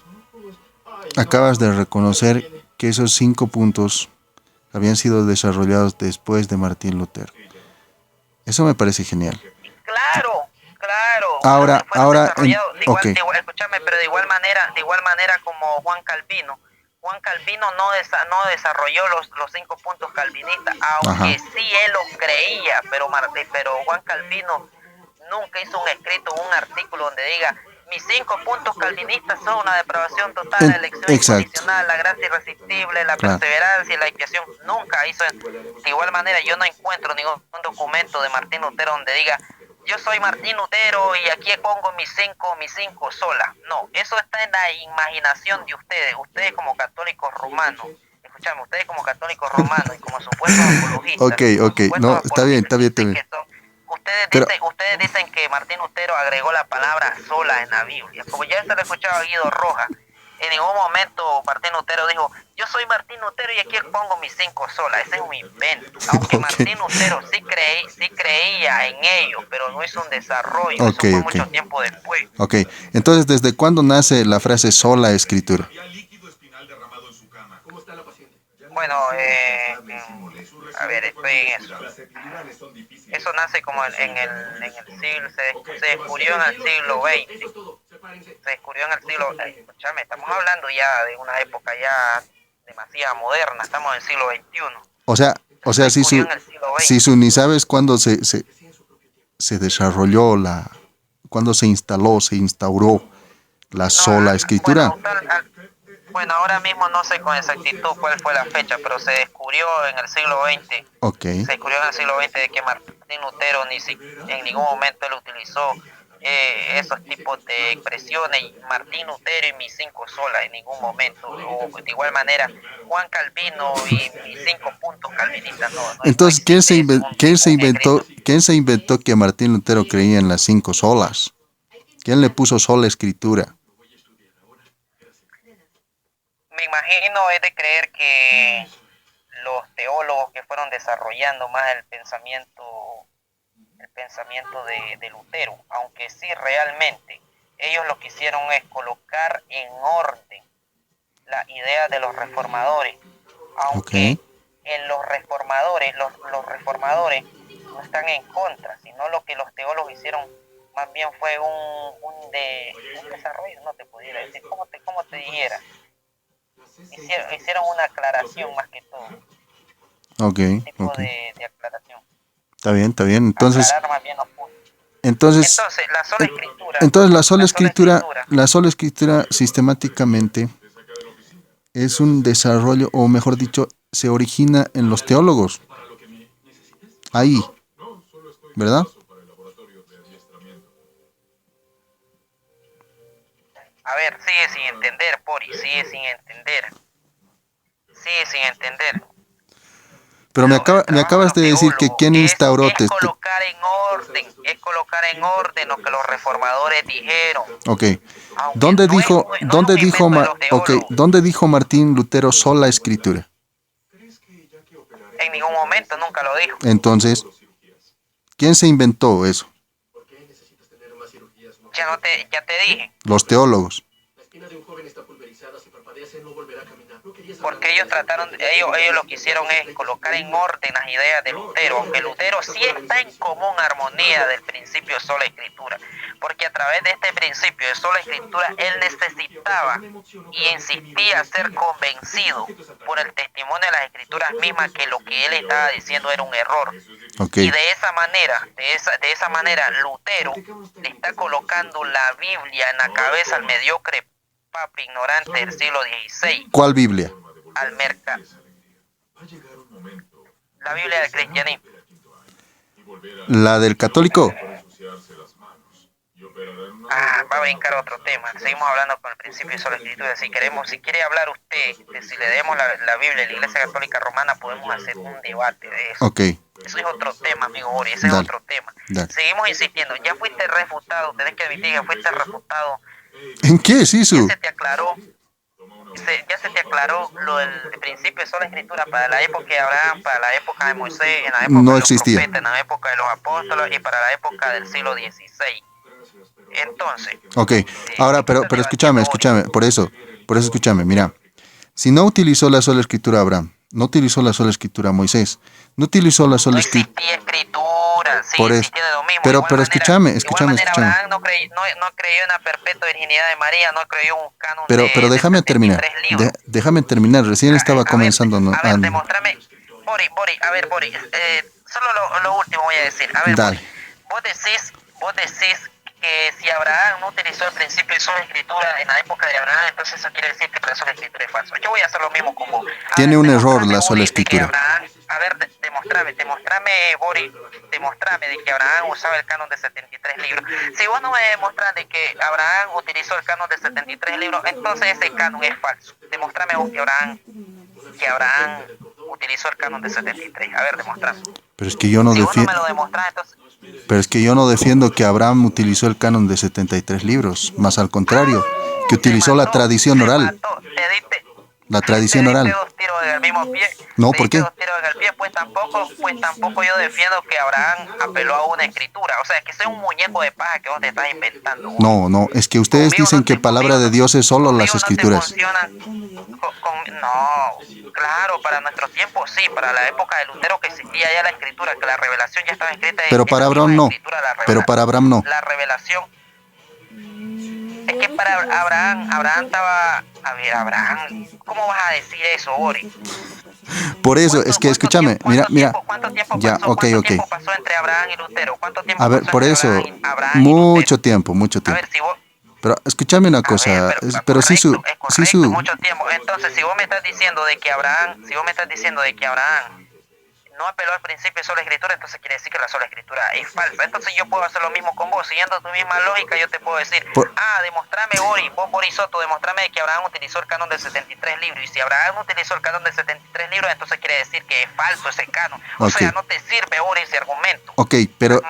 acabas de reconocer que esos 5 puntos habían sido desarrollados después de Martín Lutero. Eso me parece genial. Claro. Ahora, escúchame, pero de igual manera como Juan Calvino. Juan Calvino no desarrolló los 5 puntos calvinistas, aunque Ajá. sí él lo creía, pero Juan Calvino nunca hizo un escrito, un artículo donde diga: mis 5 puntos calvinistas son una depravación total, la elección incondicional, la gracia irresistible, la perseverancia y la expiación. Nunca hizo. De igual manera, yo no encuentro ningún documento de Martín Lutero donde diga: yo soy Martín Lutero y aquí pongo mis cinco solas. No, eso está en la imaginación de ustedes como católicos romanos. Escúchame, ustedes como católicos romanos y como supuestos apologistas. Ok, no, está bien. Ustedes dicen que Martín Lutero agregó la palabra sola en la Biblia. Como ya se lo he escuchado a Guido Rojas, en ningún momento Martín Lutero dijo: yo soy Martín Lutero y aquí pongo mis 5 solas. Ese es un invento. Aunque Martín Lutero sí creía en ello, pero no hizo un desarrollo. Eso fue mucho tiempo después. Ok, entonces, ¿desde cuándo nace la frase sola escritura? Bueno, a ver, estoy en eso. Eso nace como en el siglo, se descubrió en el siglo XX. Se descubrió en el siglo, escúchame, estamos hablando ya de una época ya demasiado moderna, estamos en el siglo XXI. O sea, Se descubrió en el siglo XX. ni sabes cuándo se desarrolló cuándo se instaló, se instauró la No, sola escritura. bueno, ahora mismo no sé con exactitud cuál fue la fecha, pero se descubrió en el siglo XX. Ok. Se descubrió en el siglo XX de que Martín Lutero en ningún momento él utilizó esos tipos de expresiones, Martín Lutero y mis cinco solas en ningún momento, o de igual manera Juan Calvino y mis cinco puntos calvinistas, Entonces, no existe eso, quién se inventó que Martín Lutero creía en las 5 solas? ¿Quién le puso sola escritura? Me imagino es de creer que los teólogos que fueron desarrollando más el pensamiento de Lutero, aunque sí realmente ellos lo que hicieron es colocar en orden la idea de los reformadores, aunque en los reformadores, los reformadores no están en contra, sino lo que los teólogos hicieron más bien fue un desarrollo, no te pudiera decir, ¿cómo te dijera? Hicieron una aclaración más que todo. Ok, Un tipo ok. de aclaración. Está bien, está bien. Entonces, Aclarar más bien los puntos. entonces, La sola escritura. entonces la sola escritura sistemáticamente es un desarrollo, o mejor dicho, se origina en los teólogos. Ahí, ¿verdad? A ver, sigue sin entender, Pori, sigue sin entender. Pero me acabas de decir que quién instauró es colocar en orden lo que los reformadores dijeron. Ok. ¿Dónde dijo Martín Lutero sola escritura? En ningún momento nunca lo dijo. Entonces, ¿quién se inventó eso? Ya te dije. Los teólogos. Porque ellos lo que hicieron es colocar en orden las ideas de Lutero, aunque Lutero sí está en común armonía del principio de sola escritura, porque a través de este principio de sola escritura él necesitaba y insistía ser convencido por el testimonio de las escrituras mismas que lo que él estaba diciendo era un error. Okay. Y de esa manera Lutero le está colocando la Biblia en la cabeza al mediocre papa ignorante del siglo XVI. ¿Cuál Biblia? Al mercado. La Biblia del cristianismo. ¿La del católico? Va a brincar otro tema. Seguimos hablando con el principio de sola escritura. Si quiere hablar usted de si le demos la Biblia a la Iglesia Católica Romana, podemos hacer un debate de eso. Okay. Eso es otro tema, amigo Ori, ese es otro tema. Seguimos insistiendo. Ya fuiste refutado, tenés que admitir que fuiste refutado. ¿En qué, Sisu? Ya se te aclaró lo del principio de sola escritura para la época de Abraham, para la época de Moisés, en la época no de existía. los profetas, en la época de los apóstoles y para la época del siglo XVI. Entonces. Ok, ahora, pero escúchame, por eso escúchame, mira. Si no utilizó la sola escritura Abraham, no utilizó la sola escritura Moisés, no utilizó la sola escritura. No existía escritura, sí, por eso. Lo mismo. Pero escúchame. Abraham no creyó en la perpetua virginidad de María, no creyó un canon pero déjame terminar. Déjame terminar, recién estaba comenzando. A ver, demostrame. Bori, solo lo último voy a decir. A ver, dale. Bori, vos decís que si Abraham no utilizó el principio de sola escritura en la época de Abraham, entonces eso quiere decir que la sola escritura es falso. Yo voy a hacer lo mismo con vos. Tiene un error la sola escritura. Demostrame de que Abraham usaba el canon de 73 libros. Si vos no me demostras de que Abraham utilizó el canon de 73 libros, entonces ese canon es falso. Demostrame vos que Abraham utilizó el canon de 73. A ver, demostrame. Pero es que yo no si defiendo. Vos no me lo demostrás, entonces. Pero es que yo no defiendo que Abraham utilizó el canon de 73 libros, más al contrario, que utilizó la tradición oral. la te tradición diste oral. dos tiros en el mismo pie. No, Te ¿por diste qué? dos tiros en el pie, pues tampoco yo defiendo que Abraham apeló a una escritura. O sea, que sea un muñeco de paja que vos te estás inventando, vos. No, no, es que ustedes dicen que palabra de Dios es solo las Conmigo no te escrituras. funciona. No, claro, para nuestros tiempos sí, para la época de Lutero que existía ya la escritura, que la revelación ya estaba escrita Pero en para la Abraham misma no. escritura, Pero para Abraham no. la revelación. Es que para Abraham estaba, a ver, Abraham, ¿cómo vas a decir eso, Boris? Por eso, es que escúchame, mira, ¿Cuánto tiempo ya, pasó? ok, ¿Cuánto ok. tiempo pasó entre Abraham y Lutero? ¿Cuánto tiempo A ver, pasó por entre eso, Abraham y Lutero? mucho tiempo, mucho A tiempo. ver, si vos, Pero escúchame una a ver, cosa, pero pero correcto, Sisu, es correcto, Sisu, mucho tiempo. Entonces, si vos me estás diciendo de que Abraham, si vos me estás diciendo de que Abraham no apeló al principio de sola escritura, entonces quiere decir que la sola escritura es falsa. Entonces yo puedo hacer lo mismo con vos, siguiendo tu misma lógica, yo te puedo decir, demostrame, Boris Soto, demostrame que Abraham utilizó el canon de 73 libros. Y si Abraham utilizó el canon de 73 libros, entonces quiere decir que es falso ese canon. O sea, no te sirve, Boris, ese argumento. Ok, pero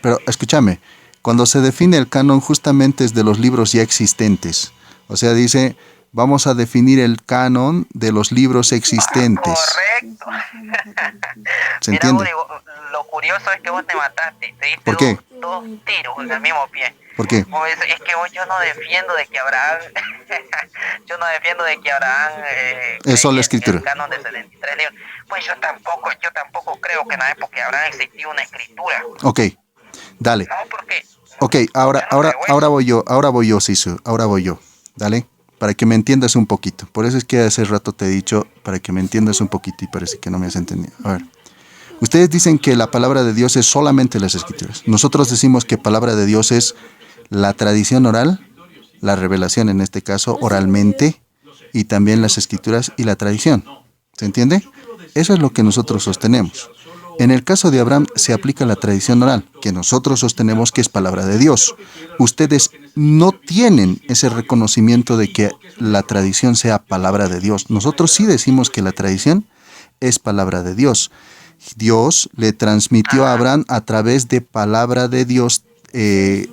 pero escúchame, cuando se define el canon justamente es de los libros ya existentes. O sea, dice, vamos a definir el canon de los libros existentes. Correcto. ¿Se Mira, entiende? Boris, lo curioso es que vos te mataste, te diste ¿Por qué? dos tiros en el mismo pie. ¿Por qué? Pues es que yo no defiendo de que Abraham, yo no defiendo de que Abraham es solo escritura. el canon de 73 libros. Pues yo tampoco creo que en la época de Abraham existía una escritura. Ok, dale. No, porque Ok, ahora voy yo, Sisu, ahora voy yo. Dale, para que me entiendas un poquito. Por eso es que hace rato te he dicho, para que me entiendas un poquito y parece que no me has entendido. A ver, ustedes dicen que la palabra de Dios es solamente las escrituras. Nosotros decimos que palabra de Dios es la tradición oral, la revelación en este caso oralmente, y también las escrituras y la tradición. ¿Se entiende? Eso es lo que nosotros sostenemos. En el caso de Abraham se aplica la tradición oral, que nosotros sostenemos que es palabra de Dios. Ustedes no tienen ese reconocimiento de que la tradición sea palabra de Dios. Nosotros sí decimos que la tradición es palabra de Dios. Dios le transmitió a Abraham a través de palabra de Dios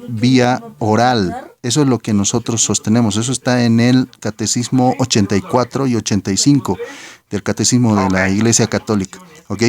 vía oral. Eso es lo que nosotros sostenemos. Eso está en el Catecismo 84 y 85 del Catecismo de la Iglesia Católica. ¿Ok?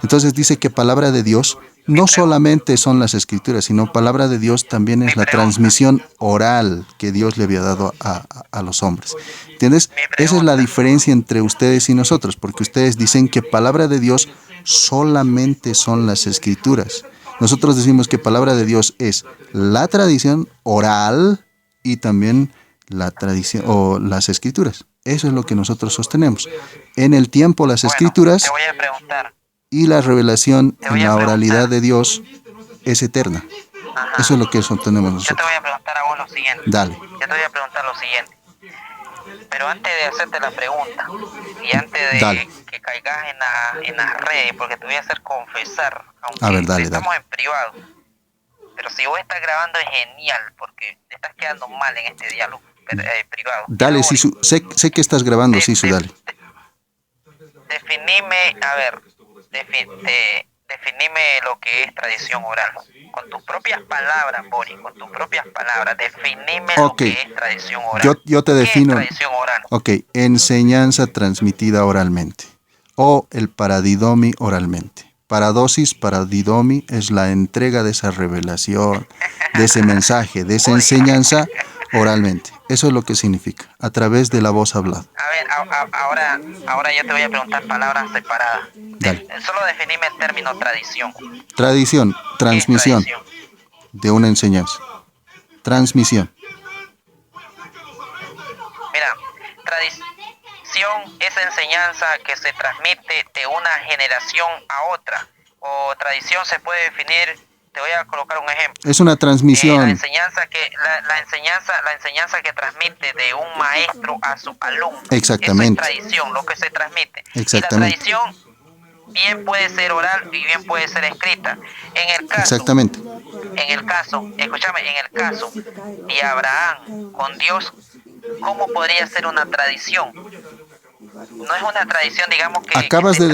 Entonces dice que palabra de Dios no solamente son las escrituras, sino palabra de Dios también es la transmisión oral que Dios le había dado a los hombres. ¿Entiendes? Esa es la diferencia entre ustedes y nosotros, porque ustedes dicen que palabra de Dios solamente son las escrituras. Nosotros decimos que palabra de Dios es la tradición oral y también la tradición o las escrituras. Eso es lo que nosotros sostenemos. En el tiempo las escrituras te voy a preguntar. Y la revelación en la oralidad de Dios es eterna. Ajá. Eso es lo que sostenemos nosotros. Yo te voy a preguntar a vos lo siguiente. Dale. Yo te voy a preguntar lo siguiente. Pero antes de hacerte la pregunta y antes de que caigas en las redes, porque te voy a hacer confesar, aunque estamos en privado. Pero si vos estás grabando es genial, porque te estás quedando mal en este diálogo privado. Dale, Sisu. Sé que estás grabando, Sisu, dale. Definime, a ver, definime lo que es tradición oral. Con tus propias palabras, Boris, con tus propias palabras, definime lo que es tradición oral. Yo te defino. ¿Qué es tradición oral? Ok, enseñanza transmitida oralmente. O el paradidomi oralmente. Paradosis, paradidomi es la entrega de esa revelación, de ese mensaje, de esa enseñanza oralmente. Eso es lo que significa, a través de la voz hablada. A ver, ahora yo te voy a preguntar palabras separadas. Solo definime el término tradición. Tradición, transmisión de una enseñanza. Transmisión. Mira, tradición es enseñanza que se transmite de una generación a otra. O tradición se puede definir. Te voy a colocar un ejemplo. Es una transmisión. La enseñanza que transmite de un maestro a su alumno. Exactamente. Eso es tradición, lo que se transmite. Exactamente. Y la tradición bien puede ser oral y bien puede ser escrita. En el caso, exactamente. Escúchame, en el caso de Abraham con Dios, ¿cómo podría ser una tradición? No es una tradición, digamos, que acabas de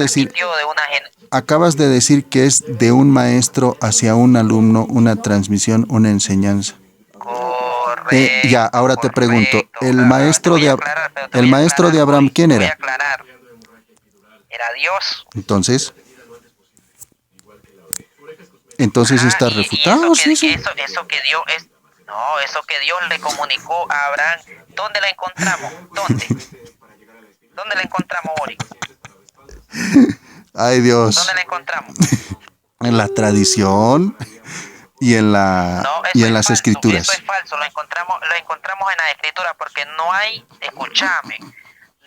decir que es de un maestro hacia un alumno, una transmisión, una enseñanza. Correcto. Ya, ahora te pregunto, correcto. Te voy a aclarar, pero te el voy a maestro aclarar, de Abraham, Boris, ¿quién te voy a era? aclarar. Era Dios. Entonces, entonces Ajá, está y refutado, sí, sí. eso que Dios es, no, eso que Dios le comunicó a Abraham, ¿dónde la encontramos? ¿Dónde? ¿Dónde la encontramos, Boris? Ay, ¿Dónde Dios. la encontramos? En la tradición No, y eso en es las falso, eso es escrituras. falso, lo encontramos en la escritura porque no hay, escúchame,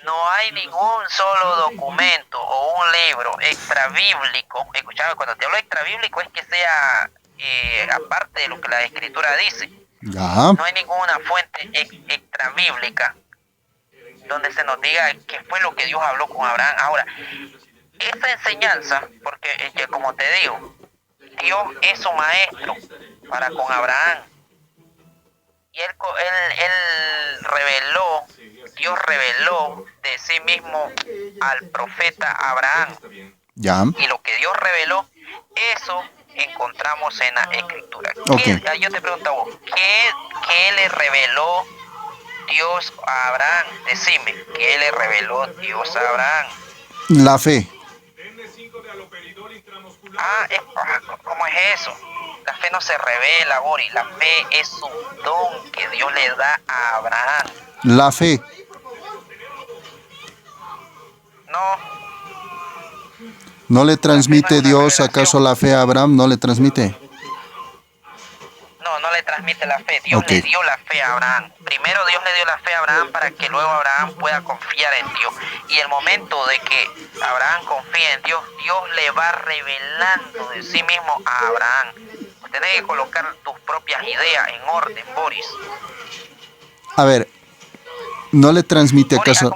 no hay ningún solo documento o un libro extrabíblico, escúchame, cuando te hablo extrabíblico es que sea aparte de lo que la escritura dice, Ya, no hay ninguna fuente extrabíblica donde se nos diga qué fue lo que Dios habló con Abraham. Ahora, esa enseñanza, porque que como te digo, Dios es su maestro para con Abraham. Y él reveló, Dios reveló de sí mismo al profeta Abraham. ya. Y lo que Dios reveló, eso encontramos en la escritura. Ok. Yo te pregunto a vos, ¿qué le reveló Dios a Abraham? Decime, ¿qué le reveló Dios a Abraham? La fe. ¿Cómo es eso? La fe no se revela, Boris. La fe es un don que Dios le da a Abraham. La fe. No, ¿No le la fe no transmite es una Dios acaso revelación. la fe a Abraham? ¿No le transmite? No, no le transmite la fe. Dios Ok. le dio la fe a Abraham. Primero Dios le dio la fe a Abraham para que luego Abraham pueda confiar en Dios. Y el momento de que Abraham confía en Dios, Dios le va revelando de sí mismo a Abraham. Tienes que colocar tus propias ideas en orden, Boris. A ver, ¿no le transmite Boris, acaso?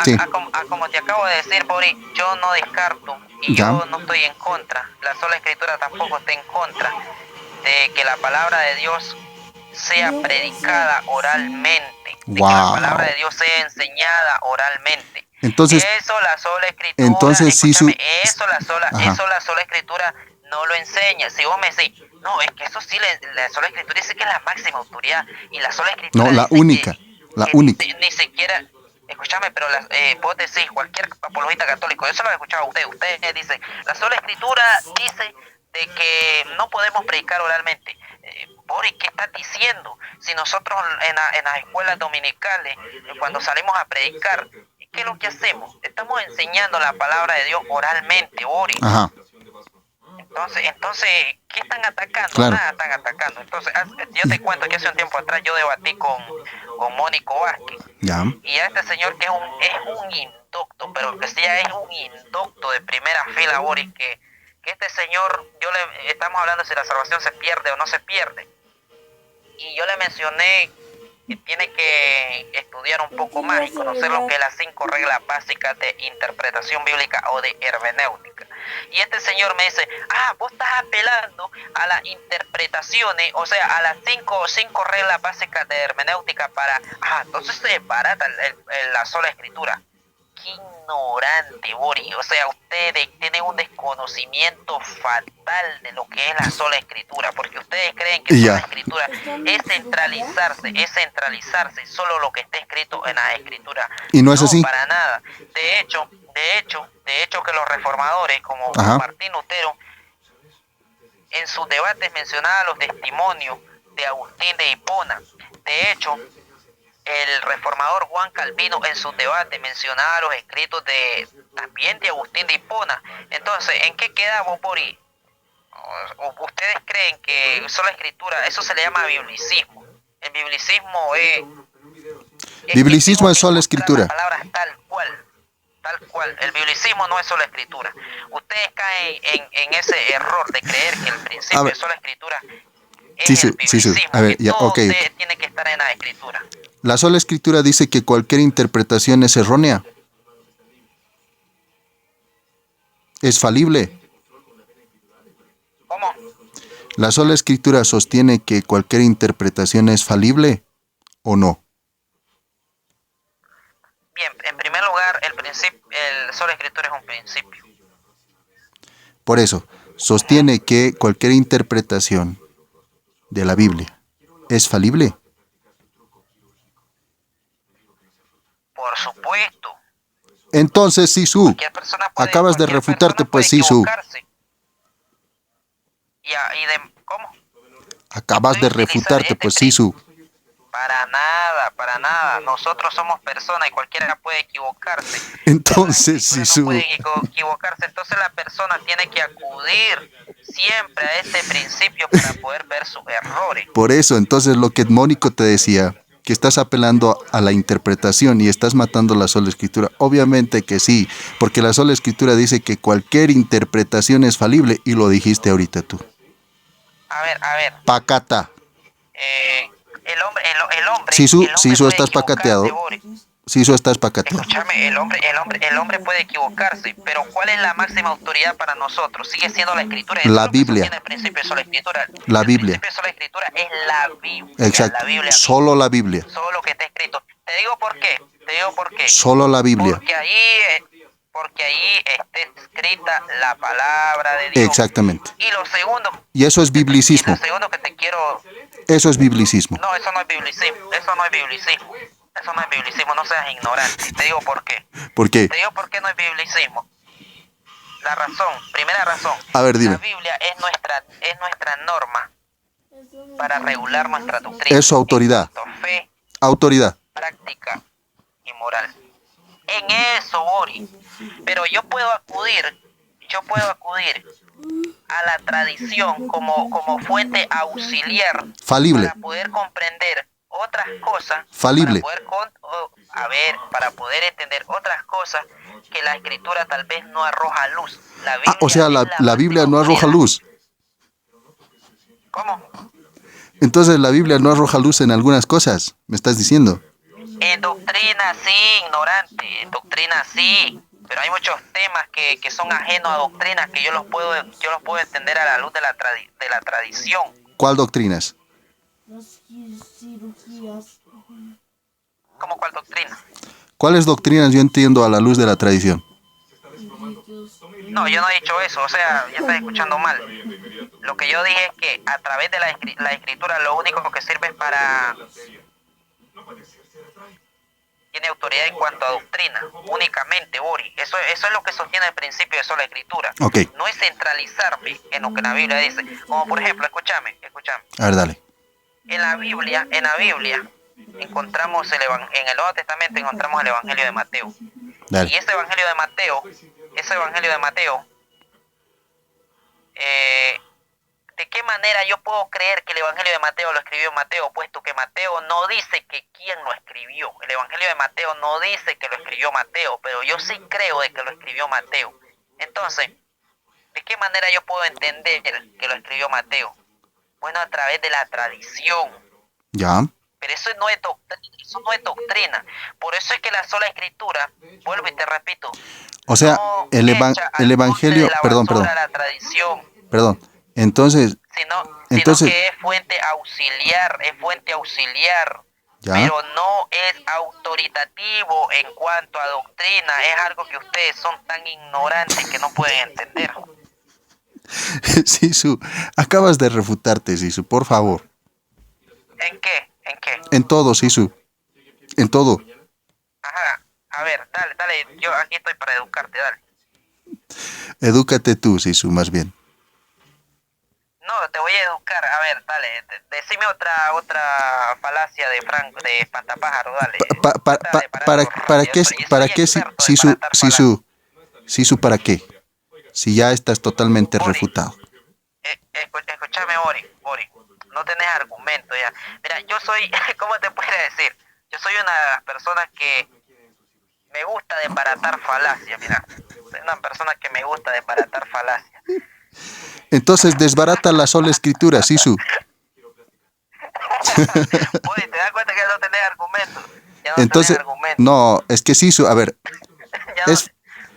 Sí, como te acabo de decir, Boris, yo no descarto y ya. yo no estoy en contra. La sola escritura tampoco está en contra de que la palabra de Dios sea predicada oralmente, de que la palabra Wow. de Dios sea enseñada oralmente. Entonces, Eso la sola escritura, entonces sí su... escúchame, Ajá. eso la sola escritura no lo enseña. Si vos me decís, no, es que eso sí, la sola escritura dice que es la máxima autoridad y la sola escritura No, la dice única. La que única. ni siquiera, escúchame, pero vos decís, cualquier apologista católico, yo se lo he escuchado a ustedes dicen, la sola escritura dice de que no podemos predicar oralmente. Boris, ¿qué estás diciendo? Si nosotros en las escuelas dominicales, cuando salimos a predicar, ¿qué es lo que hacemos? Estamos enseñando la palabra de Dios oralmente, Boris. Ajá. Entonces, ¿qué están atacando? Claro. Nada están atacando. Entonces, yo te cuento que hace un tiempo atrás yo debatí con Mónico Vázquez. Ya. Y a este señor que es un indocto, pero que sí ya es un indocto de primera fila, Boris, que este señor, estamos hablando si la salvación se pierde o no se pierde. Y yo le mencioné que tiene que estudiar un poco más y conocer lo que es las 5 reglas básicas de interpretación bíblica o de hermenéutica. Y este señor me dice, vos estás apelando a las interpretaciones, o sea, a las 5 reglas básicas de hermenéutica para, entonces se barata la sola escritura. Qué ignorante, Boris. O sea, ustedes tienen un desconocimiento fatal de lo que es la sola escritura, porque ustedes creen que sola escritura es centralizarse solo lo que está escrito en la escritura. Y no es así. Para nada. De hecho que los reformadores, como Martín Lutero, en sus debates mencionaba los testimonios de Agustín de Hipona. De hecho, el reformador Juan Calvino en su debate mencionaba los escritos también de Agustín de Hipona. Entonces, ¿en qué quedamos, Boris? ¿Ustedes creen que sola escritura, eso se le llama biblicismo? El biblicismo es biblicismo es sola escritura. Las palabras tal cual. El biblicismo no es sola escritura. Ustedes caen en ese error de creer que el principio de sola escritura es el biblicismo. A ver, ya, todo okay. Tiene que estar en la escritura. La sola escritura dice que cualquier interpretación es errónea. Es falible. ¿Cómo? ¿La sola escritura sostiene que cualquier interpretación es falible o no? Bien, en primer lugar, el sola escritura es un principio. Por eso, sostiene que cualquier interpretación de la Biblia es falible. Por supuesto. Entonces, Sisu, Cualquier persona puede, acabas de cualquier refutarte, persona pues, puede Sisu. equivocarse. ¿Cómo? Acabas de Estoy utilizando refutarte, este pues, Sisu. Para nada, para nada. Nosotros somos personas y cualquiera puede equivocarse. Entonces, Pero las escrituras no Sisu, pueden equivocarse. Entonces la persona tiene que acudir siempre a este principio para poder ver sus errores. por eso, entonces lo que Mónico te decía, que estás apelando a la interpretación y estás matando la sola escritura. Obviamente que sí, porque la sola escritura dice que cualquier interpretación es falible y lo dijiste ahorita tú. A ver, Pacata. el hombre Sisu, puede estás equivocarse, pacateado. Boris. Sisu, estás pacateado. Escúchame, el hombre puede equivocarse, pero ¿cuál es la máxima autoridad para nosotros? Sigue siendo la escritura. Eso es La lo que Biblia. sostiene el principio de sola escritura. La El Biblia. principio de sola escritura es la Biblia. Exacto. La Biblia Solo misma. la Biblia. Solo lo que está escrito. Te digo por qué. Te digo por qué. Solo la Biblia. Porque ahí está escrita la palabra de Dios. Exactamente. Y lo segundo. Y eso es Y biblicismo. lo segundo que te quiero. Eso es biblicismo. No, eso no es biblicismo. Eso no es biblicismo. Eso no es biblicismo. No seas ignorante. Te digo por qué. ¿Por qué? Te digo por qué no es biblicismo. La razón, primera razón. A ver, dime. La Biblia es nuestra norma para regular nuestra doctrina. Es su autoridad. Fe, Autoridad. práctica y moral. En eso, Boris. Pero yo puedo acudir a la tradición como fuente auxiliar Falible. para poder comprender otras cosas, Falible. para poder entender otras cosas que la escritura tal vez no arroja luz. La Biblia O sea, es la Biblia no arroja autoridad. luz. ¿Cómo? Entonces la Biblia no arroja luz en algunas cosas, me estás diciendo. En doctrina sí, ignorante, en doctrina sí, pero hay muchos temas que son ajenos a doctrinas que yo los puedo entender a la luz de la tradición. ¿Cuál doctrinas? ¿Cómo cuál doctrina? ¿Cuáles doctrinas yo entiendo a la luz de la tradición? No, yo no he dicho eso, o sea, ya estás escuchando mal. Lo que yo dije es que a través de la escritura lo único que sirve es para... Tiene autoridad en cuanto a doctrina, únicamente, Boris. Eso es lo que sostiene el principio de sola escritura. Ok. No es centralizarme en lo que la Biblia dice. Como por ejemplo, escúchame. A ver, dale. En la Biblia encontramos en el Nuevo Testamento encontramos el Evangelio de Mateo. Dale. Y ese Evangelio de Mateo, ¿de qué manera yo puedo creer que el Evangelio de Mateo lo escribió Mateo? Puesto que Mateo no dice que quién lo escribió. El Evangelio de Mateo no dice que lo escribió Mateo, pero yo sí creo de que lo escribió Mateo. Entonces, ¿de qué manera yo puedo entender que lo escribió Mateo? Bueno, a través de la tradición. Ya. Pero eso no es doctrina. Por eso es que la sola escritura, vuelvo y te repito, O sea, no el echa al Evangelio, bote de la perdón. basura la tradición, Entonces, sino que es fuente auxiliar, ya. pero no es autoritativo en cuanto a doctrina. Es algo que ustedes son tan ignorantes que no pueden entender. Sisu, acabas de refutarte, Sisu, por favor. ¿En qué? En todo, Sisu. En todo. Ajá. A ver, dale, yo aquí estoy para educarte, dale. Edúcate tú, Sisu, más bien. No, te voy a educar. A ver, dale, decime otra falacia de espantapájaro, dale. ¿Para qué, Sisu, para qué? Si ya estás totalmente Bori, refutado. Escúchame, Bori, no tenés argumento ya. Mira, yo soy, ¿cómo te puedo decir? Yo soy una de las personas que me gusta desbaratar falacias, mira. Soy una persona que me gusta desbaratar falacias. Entonces desbarata la sola escritura, Sisu. Bori, ¿te das cuenta que ya no tenés argumentos? Ya no Entonces, tenés argumentos. no, es que Sisu, a ver,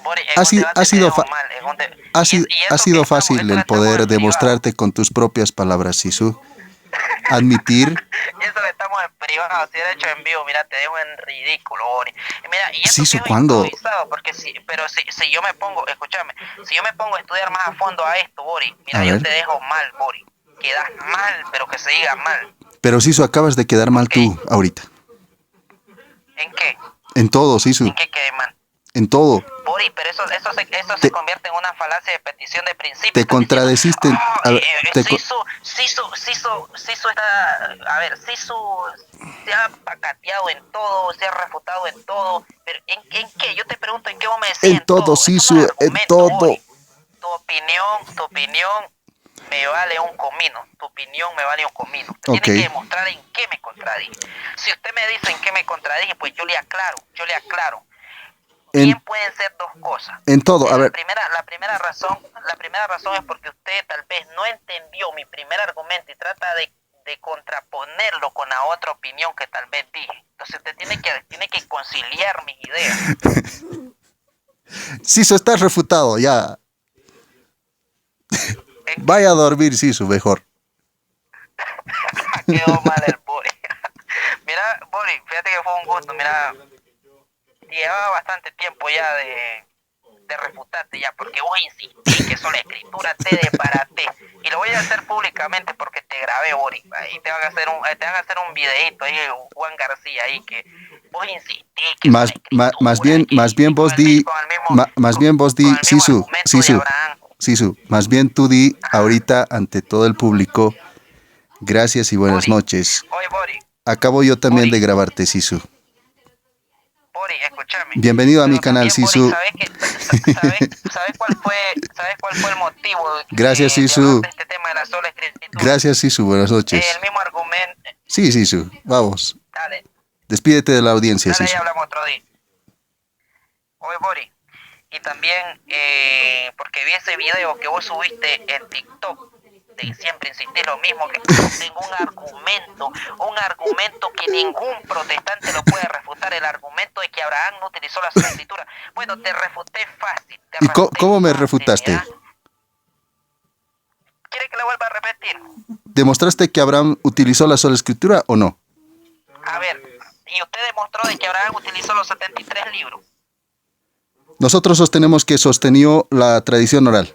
Bori, ha sido fácil el poder demostrarte con tus propias palabras, Sisu. Admitir. Y eso que estamos en privado, si era hecho en vivo, mira, te dejo en ridículo, Bori. Mira, y eso Sisu, que es ¿cuándo? improvisado, porque si yo me pongo, escúchame, si yo me pongo a estudiar más a fondo a esto, Bori, mira, A yo ver. te dejo mal, Bori. Quedas mal, pero que se diga mal. Pero Sisu, acabas de quedar mal tú ahorita. ¿En qué? En todo, Sisu. ¿En qué quedé mal? En todo. Bori, pero eso se convierte en una falacia de petición de principio. Te contradeciste. A ver, Sisu está, a ver, Sisu se ha pacateado en todo, se ha refutado en todo, pero ¿en qué? Yo te pregunto, ¿en qué vos me decís en todo, Sisu, Eso no es en argumento, todo. Bori. Tu opinión me vale un comino. Tu opinión me vale un comino. Usted Ok. tiene que demostrar en qué me contradije. Si usted me dice en qué me contradije, pues yo le aclaro. Bien pueden ser dos cosas. En todo, a ver. La primera razón es porque usted tal vez no entendió mi primer argumento y trata de contraponerlo con la otra opinión que tal vez dije. Entonces usted tiene que conciliar mis ideas. Sisu, estás refutado, ya. Vaya a dormir, Sisu, mejor. Quedó mal el Bori. Mira, Bori, fíjate que fue un gusto. Mira, llevaba bastante tiempo ya de refutarte ya, porque vos insistís que solo la escritura te desbaraté. Y lo voy a hacer públicamente porque te grabé, Bori. Ahí te van a hacer un videito ahí, Juan García, ahí que vos insistís que más bien vos di, Sisu, más bien tú di ahorita ante todo el público, gracias y buenas noches. Oye, Bori. Acabo yo también de grabarte, Sisu. Bori, escúchame. Bienvenido a mi canal, Sisu. ¿Sabes cuál fue el motivo? Gracias, Sisu. Este tema de la sola escritura. Gracias, Sisu. Buenas noches. El mismo argumento. Sí, Sisu. Vamos. Dale. Despídete de la audiencia, Dale, Sisu. ya hablamos otro día. Oye, Bori. Y también, porque vi ese video que vos subiste en TikTok. Y siempre insistí lo mismo, que tengo un argumento que ningún protestante lo puede refutar, el argumento de que Abraham no utilizó la sola escritura. Bueno, te refuté fácil. ¿Y cómo me refutaste? ¿Quiere que le vuelva a repetir? ¿Demostraste que Abraham utilizó la sola escritura o no? A ver, y usted demostró de que Abraham utilizó los 73 libros. Nosotros sostenemos que sostenió la tradición oral.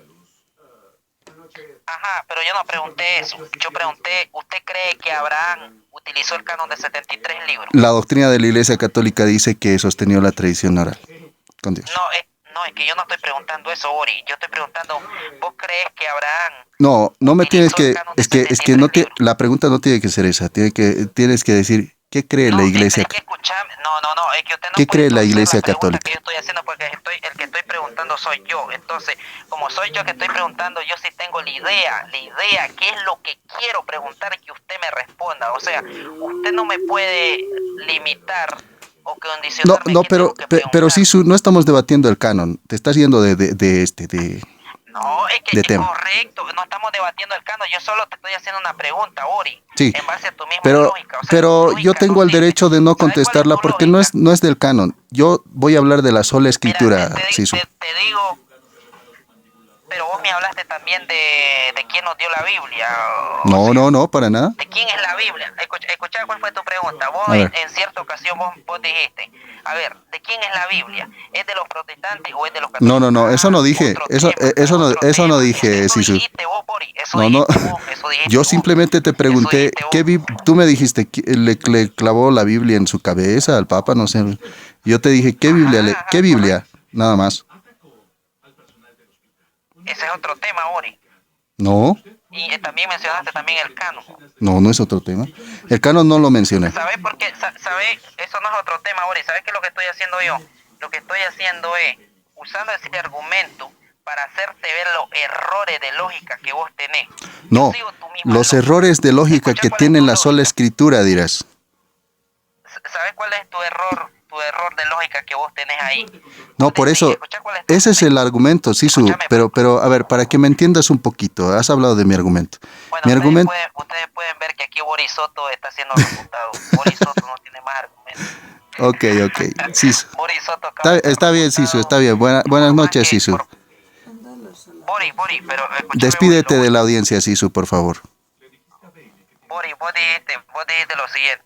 Ajá, pero yo no pregunté eso. Yo pregunté, ¿usted cree que Abraham utilizó el canon de 73 libros? La doctrina de la Iglesia Católica dice que sostenió la tradición oral. Con Dios. No, es que yo no estoy preguntando eso, Bori. Yo estoy preguntando, ¿vos crees que Abraham... No me tienes que... Es que no te, la pregunta no tiene que ser esa. Tienes que decir, ¿qué cree la Iglesia? Es que escuchame, es que usted no ¿Qué cree la puede Iglesia la pregunta Católica? que yo estoy haciendo, porque el que estoy preguntando soy yo. Entonces, como soy yo que estoy preguntando, yo sí tengo la idea, qué es lo que quiero preguntar y que usted me responda. O sea, usted no me puede limitar o condicionarme. No, pero Sisu, no estamos debatiendo el canon. Te estás yendo de No, es que es tema. correcto, no estamos debatiendo el canon, yo solo te estoy haciendo una pregunta, Bori, sí, en base a tu misma pero, lógica. O sea, pero lógica yo tengo el derecho de no contestarla porque no es del canon. Yo voy a hablar de la sola escritura, Sisu. Te digo, pero vos me hablaste también de quién nos dio la Biblia. No, para nada. ¿De quién es la Biblia? Escuchá cuál fue tu pregunta. Vos en cierta ocasión vos dijiste, a ver, ¿de quién es la Biblia? ¿Es de los protestantes o es de los católicos? No, eso no dije. Eso no dije, Sisu. No. Yo simplemente te pregunté, tú me dijiste, ¿le clavó la Biblia en su cabeza al Papa? No sé. Yo te dije, ¿qué Biblia? Nada más. Ese es otro tema, Bori. No. Y también mencionaste también el canon. No es otro tema. El canon no lo mencioné. ¿Sabes por qué? ¿Sabes? Eso no es otro tema, Bori. ¿Sabes qué es lo que estoy haciendo yo? Lo que estoy haciendo es, usando ese argumento para hacerte ver los errores de lógica que vos tenés. No, los errores de lógica que tiene la sola escritura, dirás. ¿Sabes cuál es tu error de lógica que vos tenés ahí? No, por eso, ese es el argumento, Sisu, pero a ver, para que me entiendas un poquito, has hablado de mi argumento. Bueno, ustedes pueden ver que aquí Boris Soto está siendo refutado. Boris Soto no tiene más argumentos. Ok, Sisu. Boris Soto está bien, Sisu, está bien. Buenas noches, Sisu. Bori, pero despídete de la audiencia, Sisu, por favor. Bori, vos dijiste lo siguiente.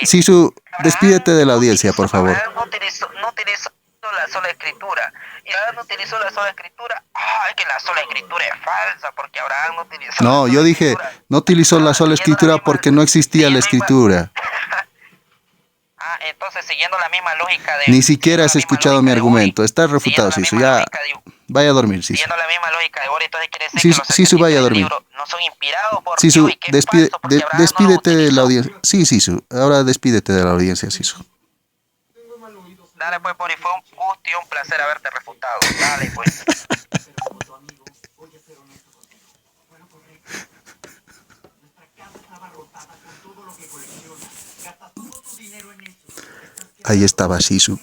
Sisu, despídete de la audiencia, por favor. No utilizó la sola escritura. Y Abraham no utilizó la sola escritura. Es que la sola escritura es falsa, porque Abraham no utilizó. No, yo dije, no utilizó la sola escritura porque no existía la escritura. entonces siguiendo la misma lógica de... Ni siquiera has siguiendo la misma escuchado mi lógica de argumento. Uri, Estás refutado, siguiendo la Sisu. misma Ya, lógica de- vaya a dormir, Sisu. Siguiendo la misma lógica de Uri, entonces quiere decir que Sisu, los Sisu, escritos vaya a del dormir. libro no son inspirados por Dios Sisu, y que es falso porque Abraham no los despídete de la utilizó. audiencia. Sí, Sisu. Ahora despídete de la audiencia, Sisu. Dale pues, Pori, fue un gusto y un placer haberte refutado. Dale pues. Ahí estaba Sisu.